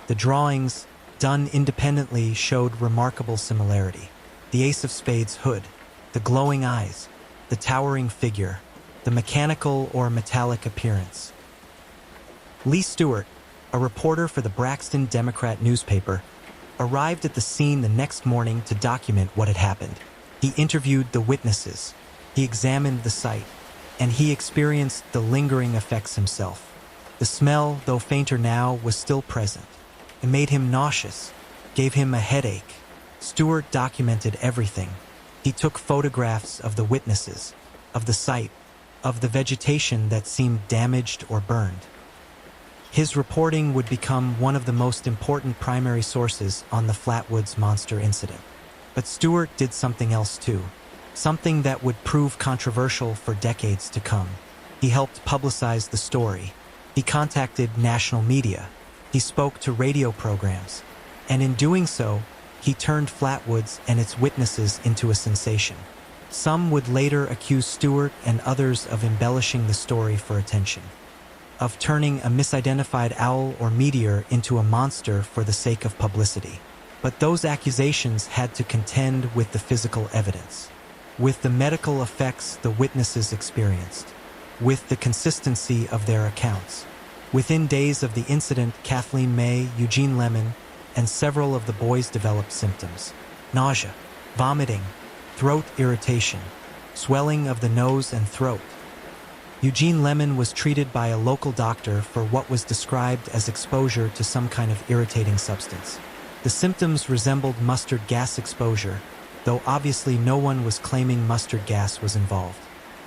The drawings, done independently, showed remarkable similarity. The Ace of Spades hood, the glowing eyes, the towering figure, the mechanical or metallic appearance. Lee Stewart, a reporter for the Braxton Democrat newspaper, arrived at the scene the next morning to document what had happened. He interviewed the witnesses, he examined the site, and he experienced the lingering effects himself. The smell, though fainter now, was still present. It made him nauseous, gave him a headache. Stewart documented everything. He took photographs of the witnesses, of the site, of the vegetation that seemed damaged or burned. His reporting would become one of the most important primary sources on the Flatwoods monster incident. But Stewart did something else too, something that would prove controversial for decades to come. He helped publicize the story. He contacted national media. He spoke to radio programs. And in doing so, he turned Flatwoods and its witnesses into a sensation. Some would later accuse Stewart and others of embellishing the story for attention, of turning a misidentified owl or meteor into a monster for the sake of publicity. But those accusations had to contend with the physical evidence, with the medical effects the witnesses experienced, with the consistency of their accounts. Within days of the incident, Kathleen May, Eugene Lemon, and several of the boys developed symptoms: nausea, vomiting, throat irritation, swelling of the nose and throat. Eugene Lemon was treated by a local doctor for what was described as exposure to some kind of irritating substance. The symptoms resembled mustard gas exposure, though obviously no one was claiming mustard gas was involved.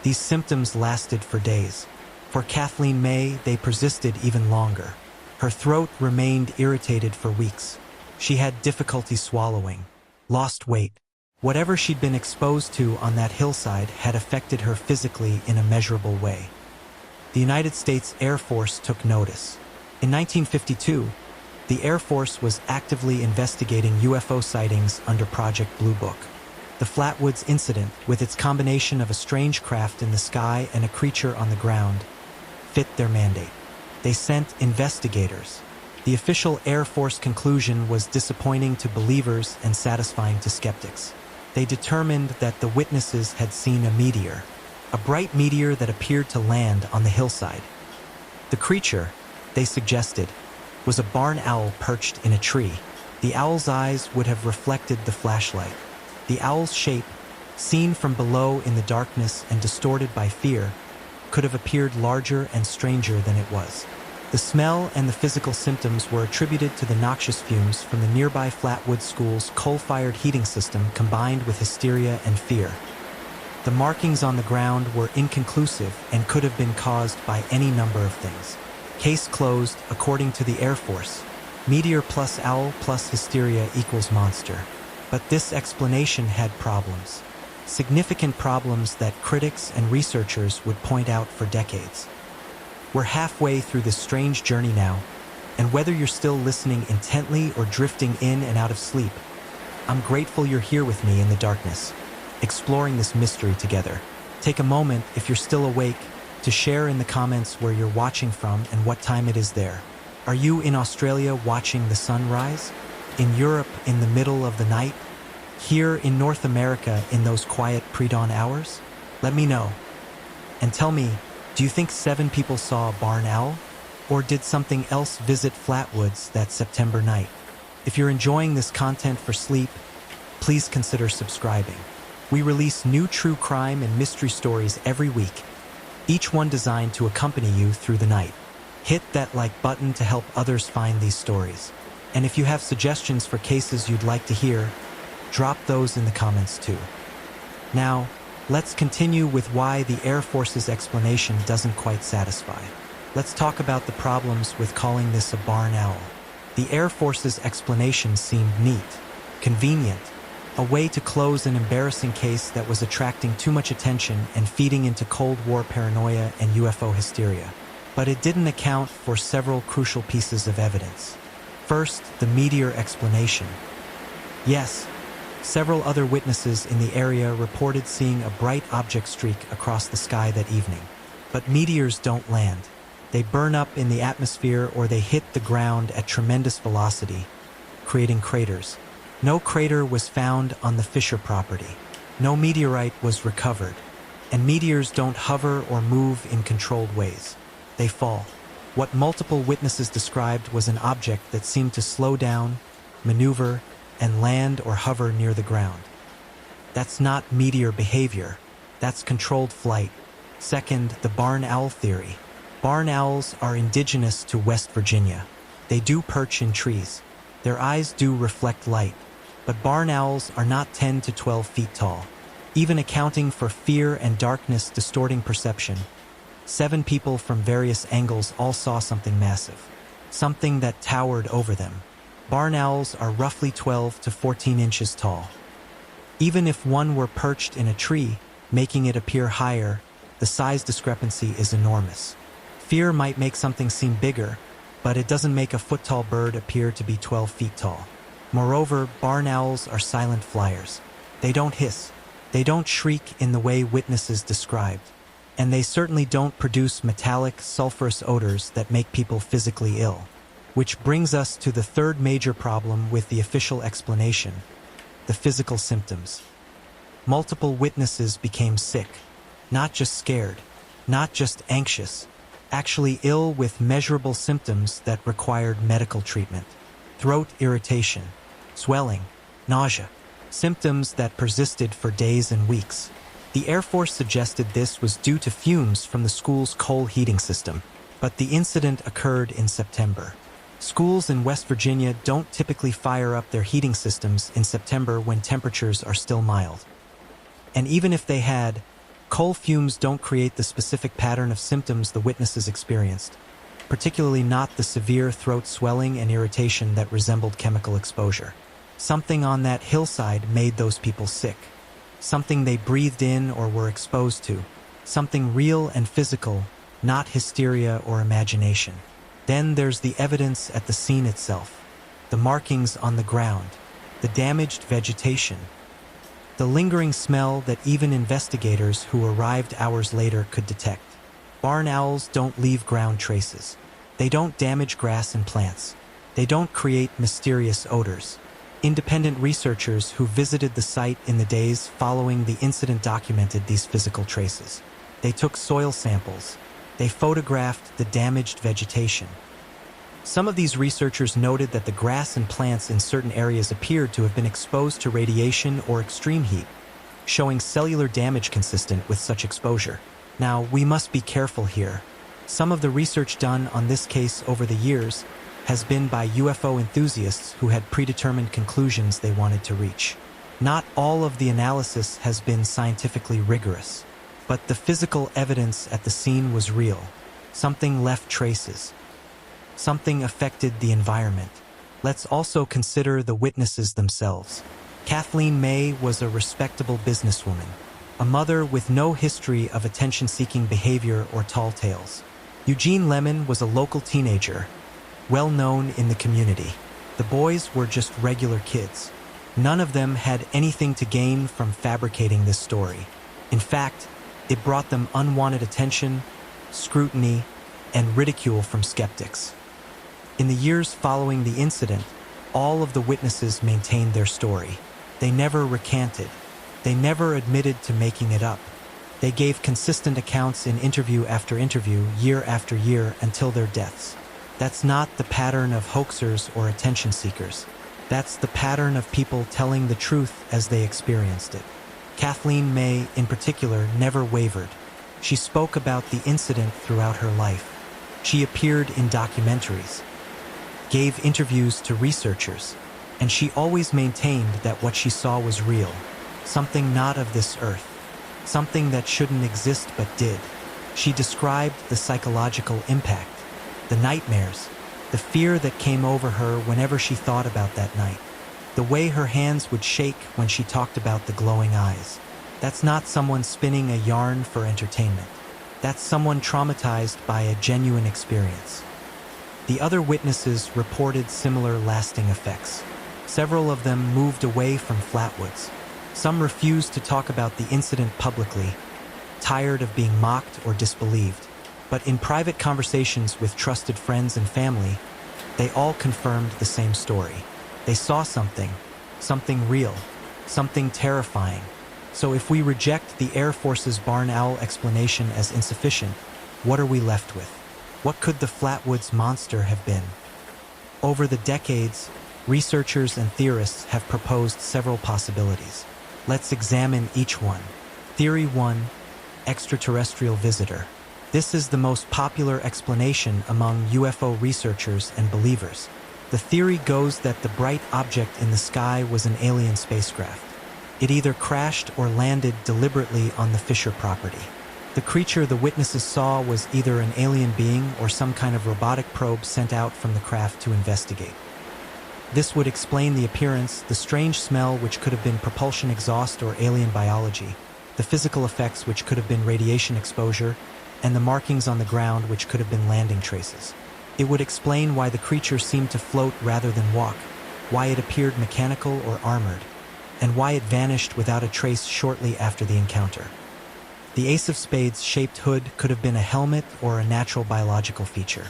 These symptoms lasted for days. For Kathleen May, they persisted even longer. Her throat remained irritated for weeks. She had difficulty swallowing, lost weight. Whatever she'd been exposed to on that hillside had affected her physically in a measurable way. The United States Air Force took notice. In 1952, the Air Force was actively investigating UFO sightings under Project Blue Book. The Flatwoods incident, with its combination of a strange craft in the sky and a creature on the ground, fit their mandate. They sent investigators. The official Air Force conclusion was disappointing to believers and satisfying to skeptics. They determined that the witnesses had seen a meteor, a bright meteor that appeared to land on the hillside. The creature, they suggested, was a barn owl perched in a tree. The owl's eyes would have reflected the flashlight. The owl's shape, seen from below in the darkness and distorted by fear, could have appeared larger and stranger than it was. The smell and the physical symptoms were attributed to the noxious fumes from the nearby Flatwood School's coal-fired heating system combined with hysteria and fear. The markings on the ground were inconclusive and could have been caused by any number of things. Case closed, according to the Air Force. Meteor plus owl plus hysteria equals monster. But this explanation had problems. Significant problems that critics and researchers would point out for decades. We're halfway through this strange journey now, and whether you're still listening intently or drifting in and out of sleep, I'm grateful you're here with me in the darkness, exploring this mystery together. Take a moment, if you're still awake, to share in the comments where you're watching from and what time it is there. Are you in Australia watching the sun rise? In Europe in the middle of the night? Here in North America in those quiet pre-dawn hours? Let me know. And tell me, do you think 7 people saw a barn owl? Or did something else visit Flatwoods that September night? If you're enjoying this content for sleep, please consider subscribing. We release new true crime and mystery stories every week, each one designed to accompany you through the night. Hit that like button to help others find these stories. And if you have suggestions for cases you'd like to hear, drop those in the comments too. Now, let's continue with why the Air Force's explanation doesn't quite satisfy. Let's talk about the problems with calling this a barn owl. The Air Force's explanation seemed neat, convenient, a way to close an embarrassing case that was attracting too much attention and feeding into Cold War paranoia and UFO hysteria. But it didn't account for several crucial pieces of evidence. First, the meteor explanation. Yes, several other witnesses in the area reported seeing a bright object streak across the sky that evening. But meteors don't land. They burn up in the atmosphere or they hit the ground at tremendous velocity, creating craters. No crater was found on the Fisher property. No meteorite was recovered. And meteors don't hover or move in controlled ways. They fall. What multiple witnesses described was an object that seemed to slow down, maneuver, and land or hover near the ground. That's not meteor behavior. That's controlled flight. Second, the barn owl theory. Barn owls are indigenous to West Virginia. They do perch in trees. Their eyes do reflect light. But barn owls are not 10 to 12 feet tall. Even accounting for fear and darkness distorting perception, 7 people from various angles all saw something massive. Something that towered over them. Barn owls are roughly 12 to 14 inches tall. Even if one were perched in a tree, making it appear higher, the size discrepancy is enormous. Fear might make something seem bigger, but it doesn't make a foot-tall bird appear to be 12 feet tall. Moreover, barn owls are silent flyers. They don't hiss. They don't shriek in the way witnesses described. And they certainly don't produce metallic, sulfurous odors that make people physically ill. Which brings us to the third major problem with the official explanation: the physical symptoms. Multiple witnesses became sick. Not just scared, not just anxious, actually ill with measurable symptoms that required medical treatment. Throat irritation, swelling, nausea, symptoms that persisted for days and weeks. The Air Force suggested this was due to fumes from the school's coal heating system, but the incident occurred in September. Schools in West Virginia don't typically fire up their heating systems in September when temperatures are still mild. And even if they had, coal fumes don't create the specific pattern of symptoms the witnesses experienced, particularly not the severe throat swelling and irritation that resembled chemical exposure. Something on that hillside made those people sick. Something they breathed in or were exposed to. Something real and physical, not hysteria or imagination. Then there's the evidence at the scene itself. The markings on the ground. The damaged vegetation. The lingering smell that even investigators who arrived hours later could detect. Barn owls don't leave ground traces. They don't damage grass and plants. They don't create mysterious odors. Independent researchers who visited the site in the days following the incident documented these physical traces. They took soil samples. They photographed the damaged vegetation. Some of these researchers noted that the grass and plants in certain areas appeared to have been exposed to radiation or extreme heat, showing cellular damage consistent with such exposure. Now, we must be careful here. Some of the research done on this case over the years has been by UFO enthusiasts who had predetermined conclusions they wanted to reach. Not all of the analysis has been scientifically rigorous, but the physical evidence at the scene was real. Something left traces. Something affected the environment. Let's also consider the witnesses themselves. Kathleen May was a respectable businesswoman, a mother with no history of attention-seeking behavior or tall tales. Eugene Lemon was a local teenager, well known in the community. The boys were just regular kids. None of them had anything to gain from fabricating this story. In fact, it brought them unwanted attention, scrutiny, and ridicule from skeptics. In the years following the incident, all of the witnesses maintained their story. They never recanted. They never admitted to making it up. They gave consistent accounts in interview after interview, year after year, until their deaths. That's not the pattern of hoaxers or attention seekers. That's the pattern of people telling the truth as they experienced it. Kathleen May, in particular, never wavered. She spoke about the incident throughout her life. She appeared in documentaries, gave interviews to researchers, and she always maintained that what she saw was real, something not of this earth, something that shouldn't exist but did. She described the psychological impact, the nightmares, the fear that came over her whenever she thought about that night, the way her hands would shake when she talked about the glowing eyes. That's not someone spinning a yarn for entertainment. That's someone traumatized by a genuine experience. The other witnesses reported similar lasting effects. Several of them moved away from Flatwoods. Some refused to talk about the incident publicly, tired of being mocked or disbelieved. But in private conversations with trusted friends and family, they all confirmed the same story. They saw something real, something terrifying. So if we reject the Air Force's barn owl explanation as insufficient, what are we left with? What could the Flatwoods monster have been? Over the decades, researchers and theorists have proposed several possibilities. Let's examine each one. Theory 1: extraterrestrial visitor. This is the most popular explanation among UFO researchers and believers. The theory goes that the bright object in the sky was an alien spacecraft. It either crashed or landed deliberately on the Fisher property. The creature the witnesses saw was either an alien being or some kind of robotic probe sent out from the craft to investigate. This would explain the appearance, the strange smell which could have been propulsion exhaust or alien biology, the physical effects which could have been radiation exposure, and the markings on the ground which could have been landing traces. It would explain why the creature seemed to float rather than walk, why it appeared mechanical or armored, and why it vanished without a trace shortly after the encounter. The Ace of Spades shaped hood could have been a helmet or a natural biological feature.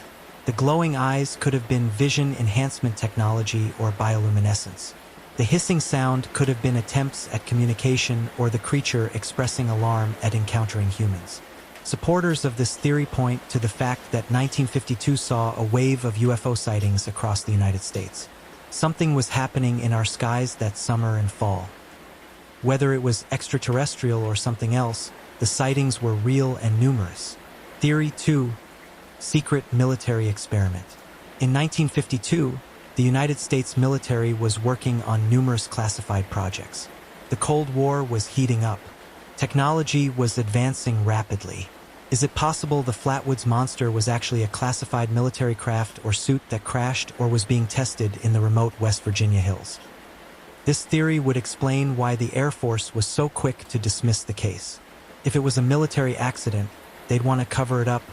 The glowing eyes could have been vision enhancement technology or bioluminescence. The hissing sound could have been attempts at communication or the creature expressing alarm at encountering humans. Supporters of this theory point to the fact that 1952 saw a wave of UFO sightings across the United States. Something was happening in our skies that summer and fall. Whether it was extraterrestrial or something else, the sightings were real and numerous. Theory 2: secret military experiment. In 1952, the United States military was working on numerous classified projects. The Cold War was heating up. Technology was advancing rapidly. Is it possible the Flatwoods monster was actually a classified military craft or suit that crashed or was being tested in the remote West Virginia hills? This theory would explain why the Air Force was so quick to dismiss the case. If it was a military accident, they'd want to cover it up,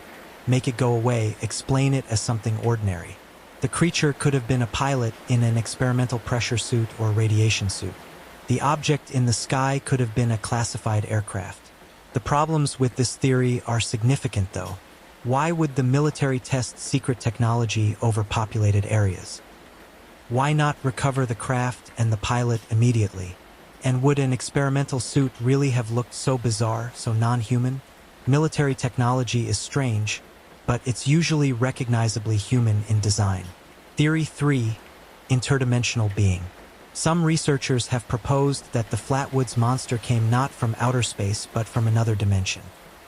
make it go away, explain it as something ordinary. The creature could have been a pilot in an experimental pressure suit or radiation suit. The object in the sky could have been a classified aircraft. The problems with this theory are significant, though. Why would the military test secret technology over populated areas? Why not recover the craft and the pilot immediately? And would an experimental suit really have looked so bizarre, so non-human? Military technology is strange, but it's usually recognizably human in design. Theory 3: interdimensional being. Some researchers have proposed that the Flatwoods monster came not from outer space but from another dimension.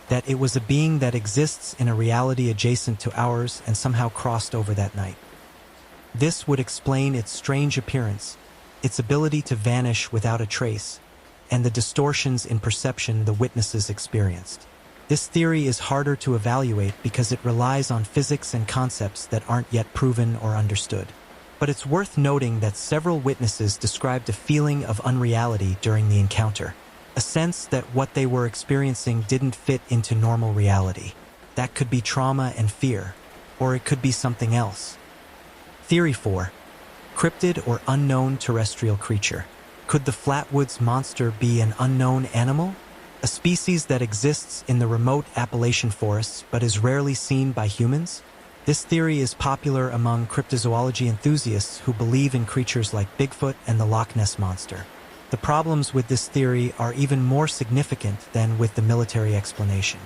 That it was a being that exists in a reality adjacent to ours and somehow crossed over that night. This would explain its strange appearance, its ability to vanish without a trace, and the distortions in perception the witnesses experienced. This theory is harder to evaluate because it relies on physics and concepts that aren't yet proven or understood. But it's worth noting that several witnesses described a feeling of unreality during the encounter, a sense that what they were experiencing didn't fit into normal reality. That could be trauma and fear, or it could be something else. Theory 4. Cryptid or unknown terrestrial creature. Could the Flatwoods Monster be an unknown animal? A species that exists in the remote Appalachian forests but is rarely seen by humans? This theory is popular among cryptozoology enthusiasts who believe in creatures like Bigfoot and the Loch Ness Monster. The problems with this theory are even more significant than with the military explanation.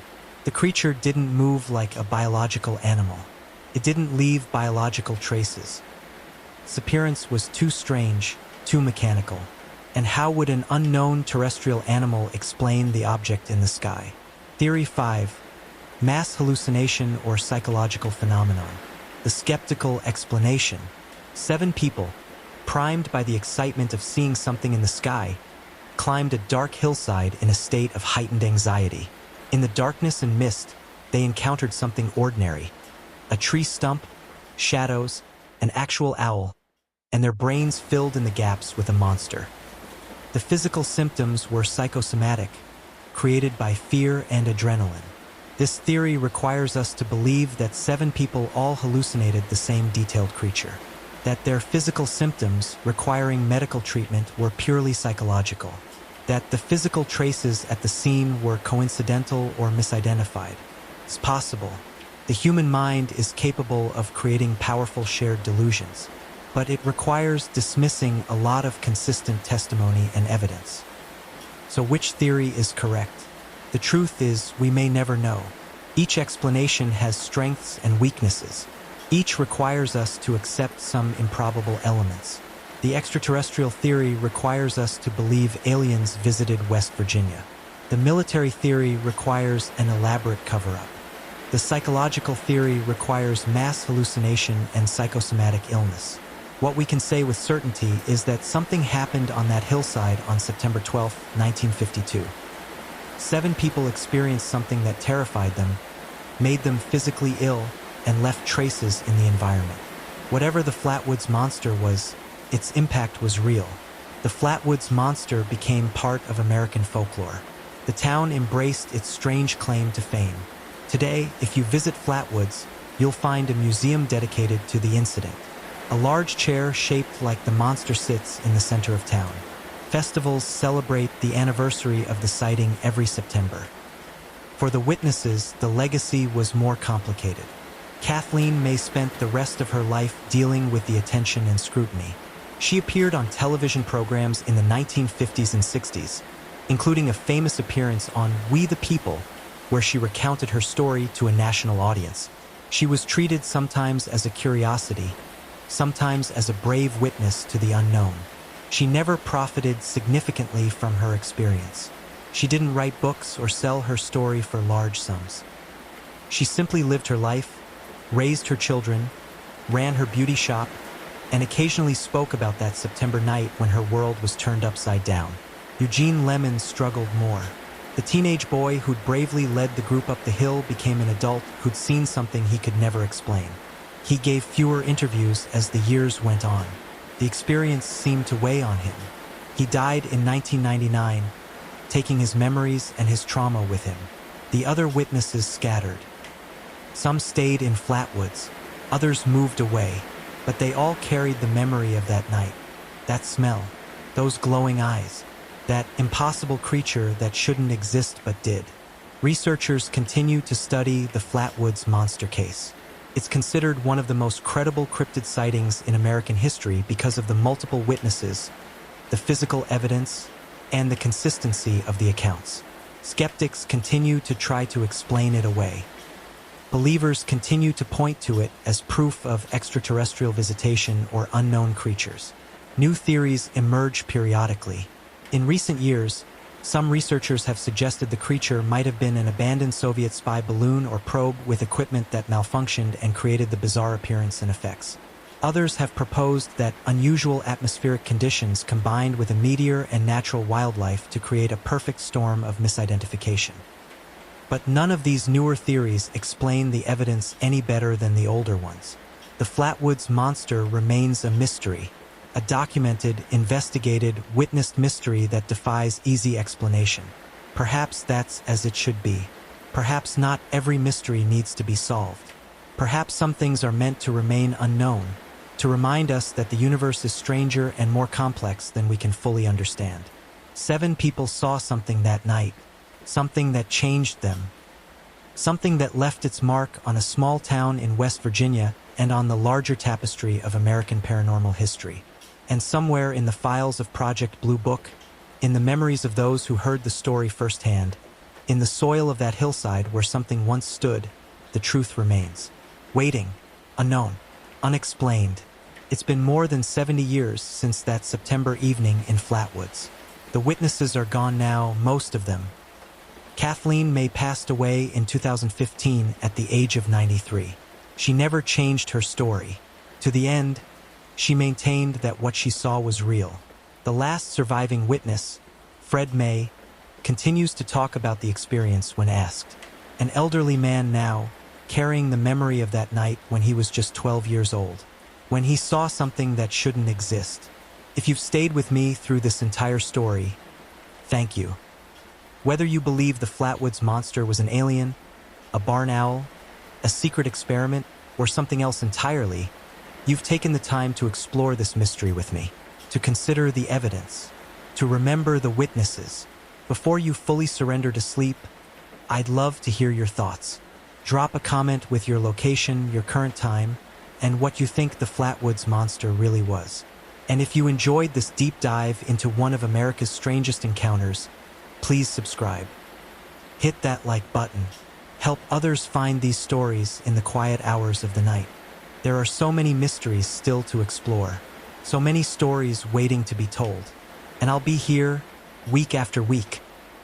The creature didn't move like a biological animal. It didn't leave biological traces. Its appearance was too strange, too mechanical. And how would an unknown terrestrial animal explain the object in the sky? Theory 5. Mass hallucination or psychological phenomenon. The skeptical explanation. 7 people, primed by the excitement of seeing something in the sky, climbed a dark hillside in a state of heightened anxiety. In the darkness and mist, they encountered something ordinary. A tree stump, shadows, an actual owl, and their brains filled in the gaps with a monster. The physical symptoms were psychosomatic, created by fear and adrenaline. This theory requires us to believe that 7 people all hallucinated the same detailed creature, that their physical symptoms requiring medical treatment were purely psychological, that the physical traces at the scene were coincidental or misidentified. It's possible. The human mind is capable of creating powerful shared delusions, but it requires dismissing a lot of consistent testimony and evidence. So which theory is correct? The truth is, we may never know. Each explanation has strengths and weaknesses. Each requires us to accept some improbable elements. The extraterrestrial theory requires us to believe aliens visited West Virginia. The military theory requires an elaborate cover-up. The psychological theory requires mass hallucination and psychosomatic illness. What we can say with certainty is that something happened on that hillside on September 12, 1952. 7 people experienced something that terrified them, made them physically ill, and left traces in the environment. Whatever the Flatwoods Monster was, its impact was real. The Flatwoods Monster became part of American folklore. The town embraced its strange claim to fame. Today, if you visit Flatwoods, you'll find a museum dedicated to the incident. A large chair shaped like the monster sits in the center of town. Festivals celebrate the anniversary of the sighting every September. For the witnesses, the legacy was more complicated. Kathleen May spent the rest of her life dealing with the attention and scrutiny. She appeared on television programs in the 1950s and 60s, including a famous appearance on We the People, where she recounted her story to a national audience. She was treated sometimes as a curiosity, sometimes as a brave witness to the unknown. She never profited significantly from her experience. She didn't write books or sell her story for large sums. She simply lived her life, raised her children, ran her beauty shop, and occasionally spoke about that September night when her world was turned upside down. Eugene Lemon struggled more. The teenage boy who'd bravely led the group up the hill became an adult who'd seen something he could never explain. He gave fewer interviews as the years went on. The experience seemed to weigh on him. He died in 1999, taking his memories and his trauma with him. The other witnesses scattered. Some stayed in Flatwoods, others moved away, but they all carried the memory of that night, that smell, those glowing eyes, that impossible creature that shouldn't exist but did. Researchers continue to study the Flatwoods Monster case. It's considered one of the most credible cryptid sightings in American history because of the multiple witnesses, the physical evidence, and the consistency of the accounts. Skeptics continue to try to explain it away. Believers continue to point to it as proof of extraterrestrial visitation or unknown creatures. New theories emerge periodically. In recent years, some researchers have suggested the creature might have been an abandoned Soviet spy balloon or probe with equipment that malfunctioned and created the bizarre appearance and effects. Others have proposed that unusual atmospheric conditions combined with a meteor and natural wildlife to create a perfect storm of misidentification. But none of these newer theories explain the evidence any better than the older ones. The Flatwoods Monster remains a mystery, a documented, investigated, witnessed mystery that defies easy explanation. Perhaps that's as it should be. Perhaps not every mystery needs to be solved. Perhaps some things are meant to remain unknown, to remind us that the universe is stranger and more complex than we can fully understand. 7 people saw something that night, something that changed them, something that left its mark on a small town in West Virginia and on the larger tapestry of American paranormal history. And somewhere in the files of Project Blue Book, in the memories of those who heard the story firsthand, in the soil of that hillside where something once stood, the truth remains. Waiting, unknown, unexplained. It's been more than 70 years since that September evening in Flatwoods. The witnesses are gone now, most of them. Kathleen May passed away in 2015 at the age of 93. She never changed her story. To the end, she maintained that what she saw was real. The last surviving witness, Fred May, continues to talk about the experience when asked. An elderly man now, carrying the memory of that night when he was just 12 years old, when he saw something that shouldn't exist. If you've stayed with me through this entire story, thank you. Whether you believe the Flatwoods monster was an alien, a barn owl, a secret experiment, or something else entirely, you've taken the time to explore this mystery with me, to consider the evidence, to remember the witnesses. Before you fully surrender to sleep, I'd love to hear your thoughts. Drop a comment with your location, your current time, and what you think the Flatwoods monster really was. And if you enjoyed this deep dive into one of America's strangest encounters, please subscribe. Hit that like button. Help others find these stories in the quiet hours of the night. There are so many mysteries still to explore, so many stories waiting to be told. And I'll be here, week after week,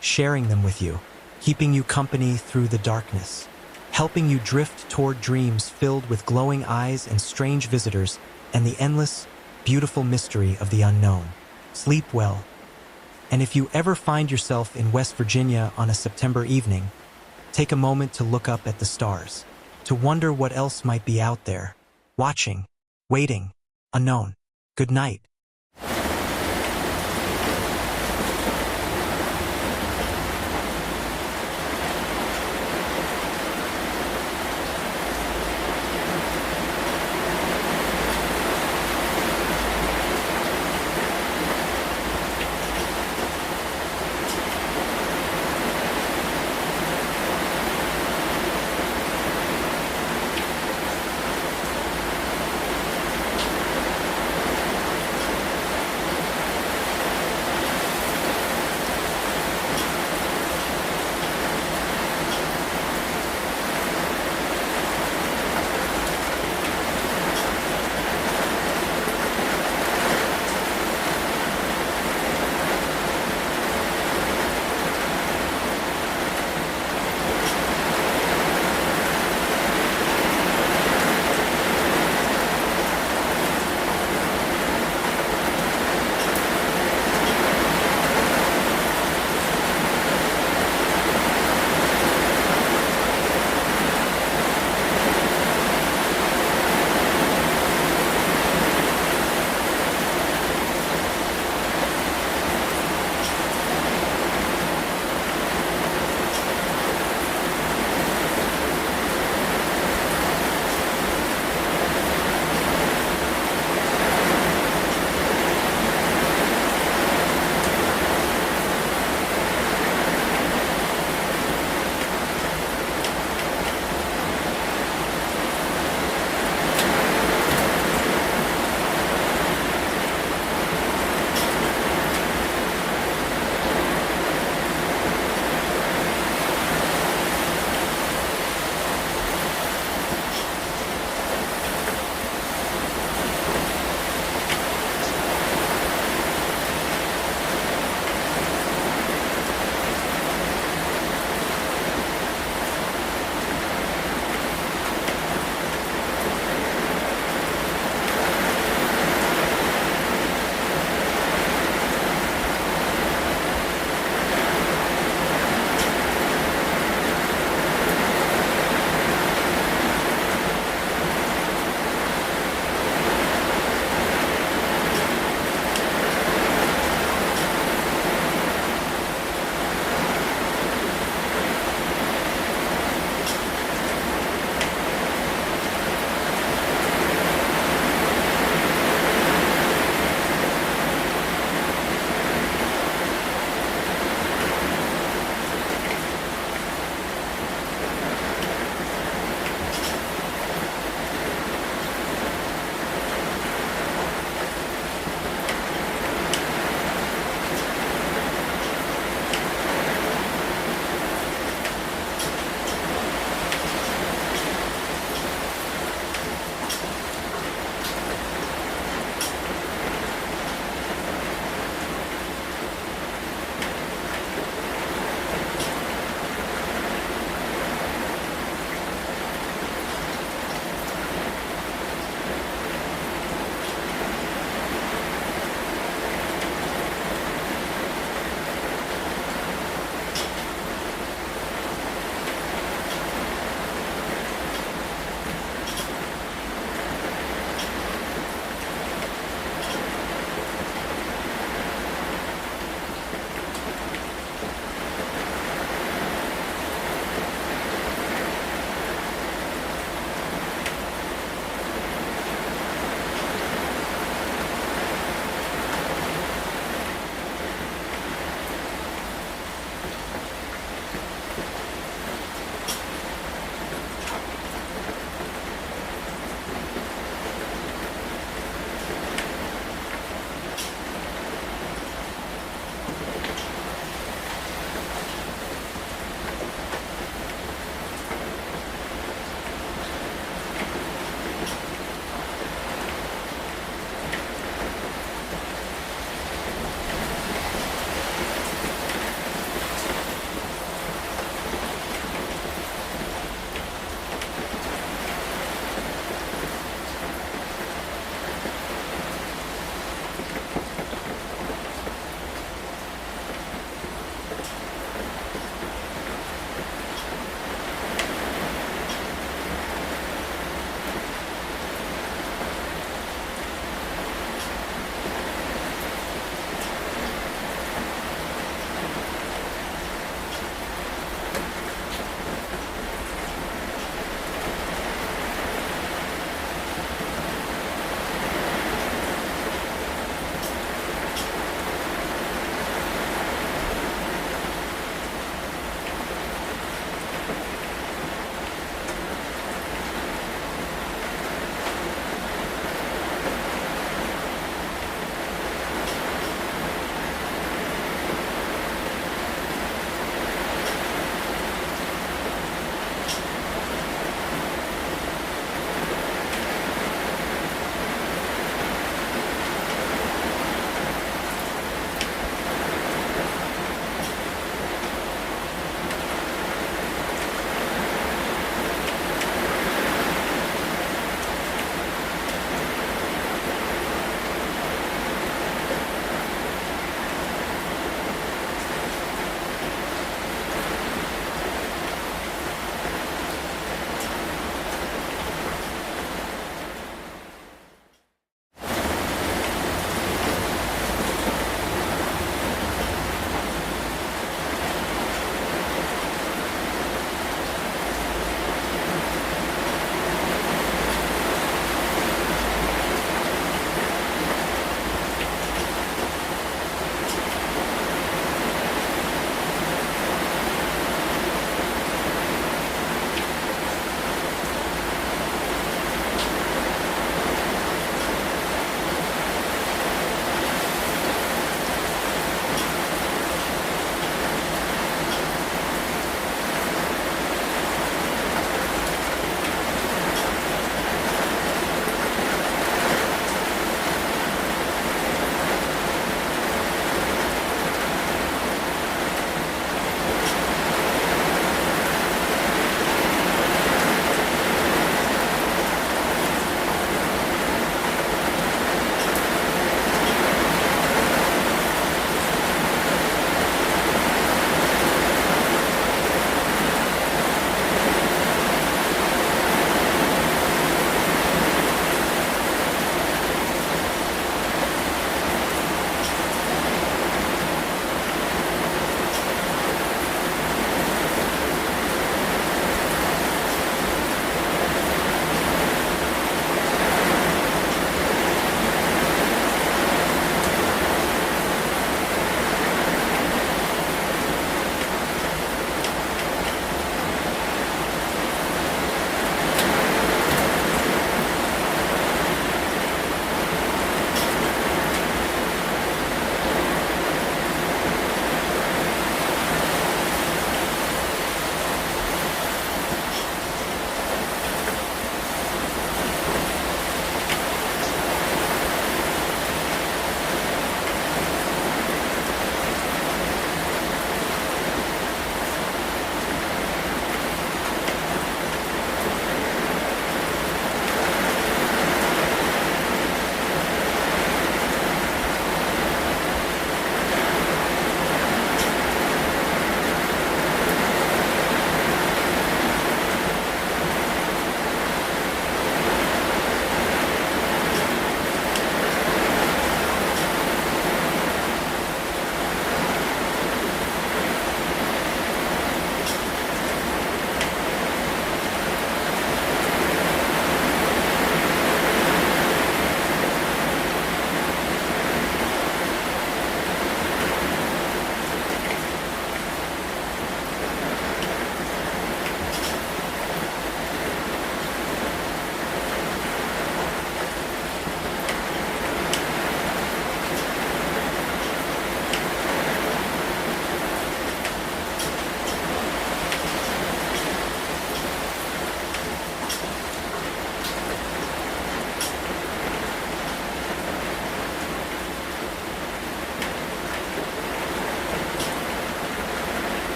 sharing them with you, keeping you company through the darkness, helping you drift toward dreams filled with glowing eyes and strange visitors and the endless, beautiful mystery of the unknown. Sleep well. And if you ever find yourself in West Virginia on a September evening, take a moment to look up at the stars, to wonder what else might be out there, watching, waiting, unknown. Good night.